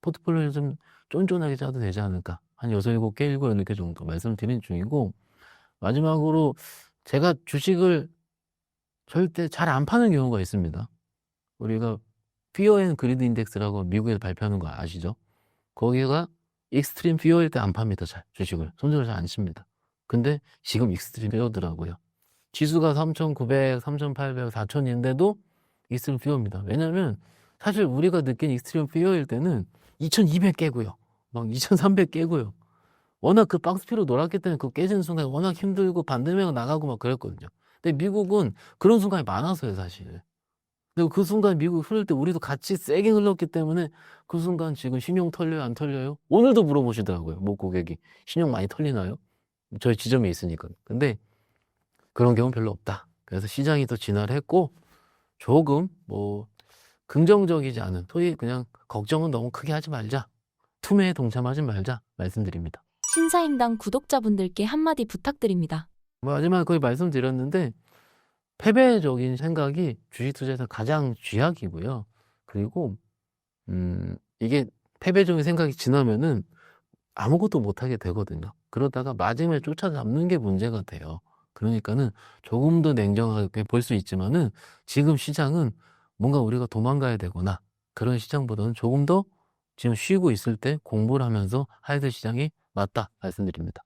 포트폴리오를 좀 쫀쫀하게 짜도 되지 않을까 한 6, 7개, 7, 8개 정도 말씀드리는 중이고 마지막으로 제가 주식을 절대 잘 안 파는 경우가 있습니다. 우리가 피어 앤 그리드 인덱스라고 미국에서 발표하는 거 아시죠? 거기가 익스트림 피어일 때 안 팝니다. 잘 주식을 손절을 잘 안 칩니다. 근데 지금 익스트림 피어더라고요. 지수가 3,900, 3,800, 4,000인데도 익스트림 피어입니다. 왜냐면 사실 우리가 느낀 익스트림 피어일 때는 2,200 깨고요. 막 2,300 깨고요. 워낙 그 박스피로 놀았기 때문에 그 깨지는 순간 워낙 힘들고 반대매가 나가고 막 그랬거든요. 근데 미국은 그런 순간이 많았어요, 사실. 근데 그 순간 미국이 흐를 때 우리도 같이 세게 흘렀기 때문에 그 순간 지금 신용 털려요, 안 털려요? 오늘도 물어보시더라고요. 모 고객이. 신용 많이 털리나요? 저희 지점에 있으니까. 근데 그런 경우는 별로 없다. 그래서 시장이 더 진화했고 조금 뭐 긍정적이지 않은, 소위 그냥 걱정은 너무 크게 하지 말자. 투매에 동참하지 말자 말씀드립니다. 신사임당 구독자분들께 한마디 부탁드립니다. 마지막에 거의 말씀드렸는데 패배적인 생각이 주식 투자에서 가장 쥐약이고요. 그리고 이게 패배적인 생각이 지나면은 아무것도 못하게 되거든요. 그러다가 마지막에 쫓아잡는 게 문제가 돼요. 그러니까는 조금 더 냉정하게 볼 수 있지만은 지금 시장은 뭔가 우리가 도망가야 되거나 그런 시장보다는 조금 더 지금 쉬고 있을 때 공부를 하면서 해야 될 시장이 맞다 말씀드립니다.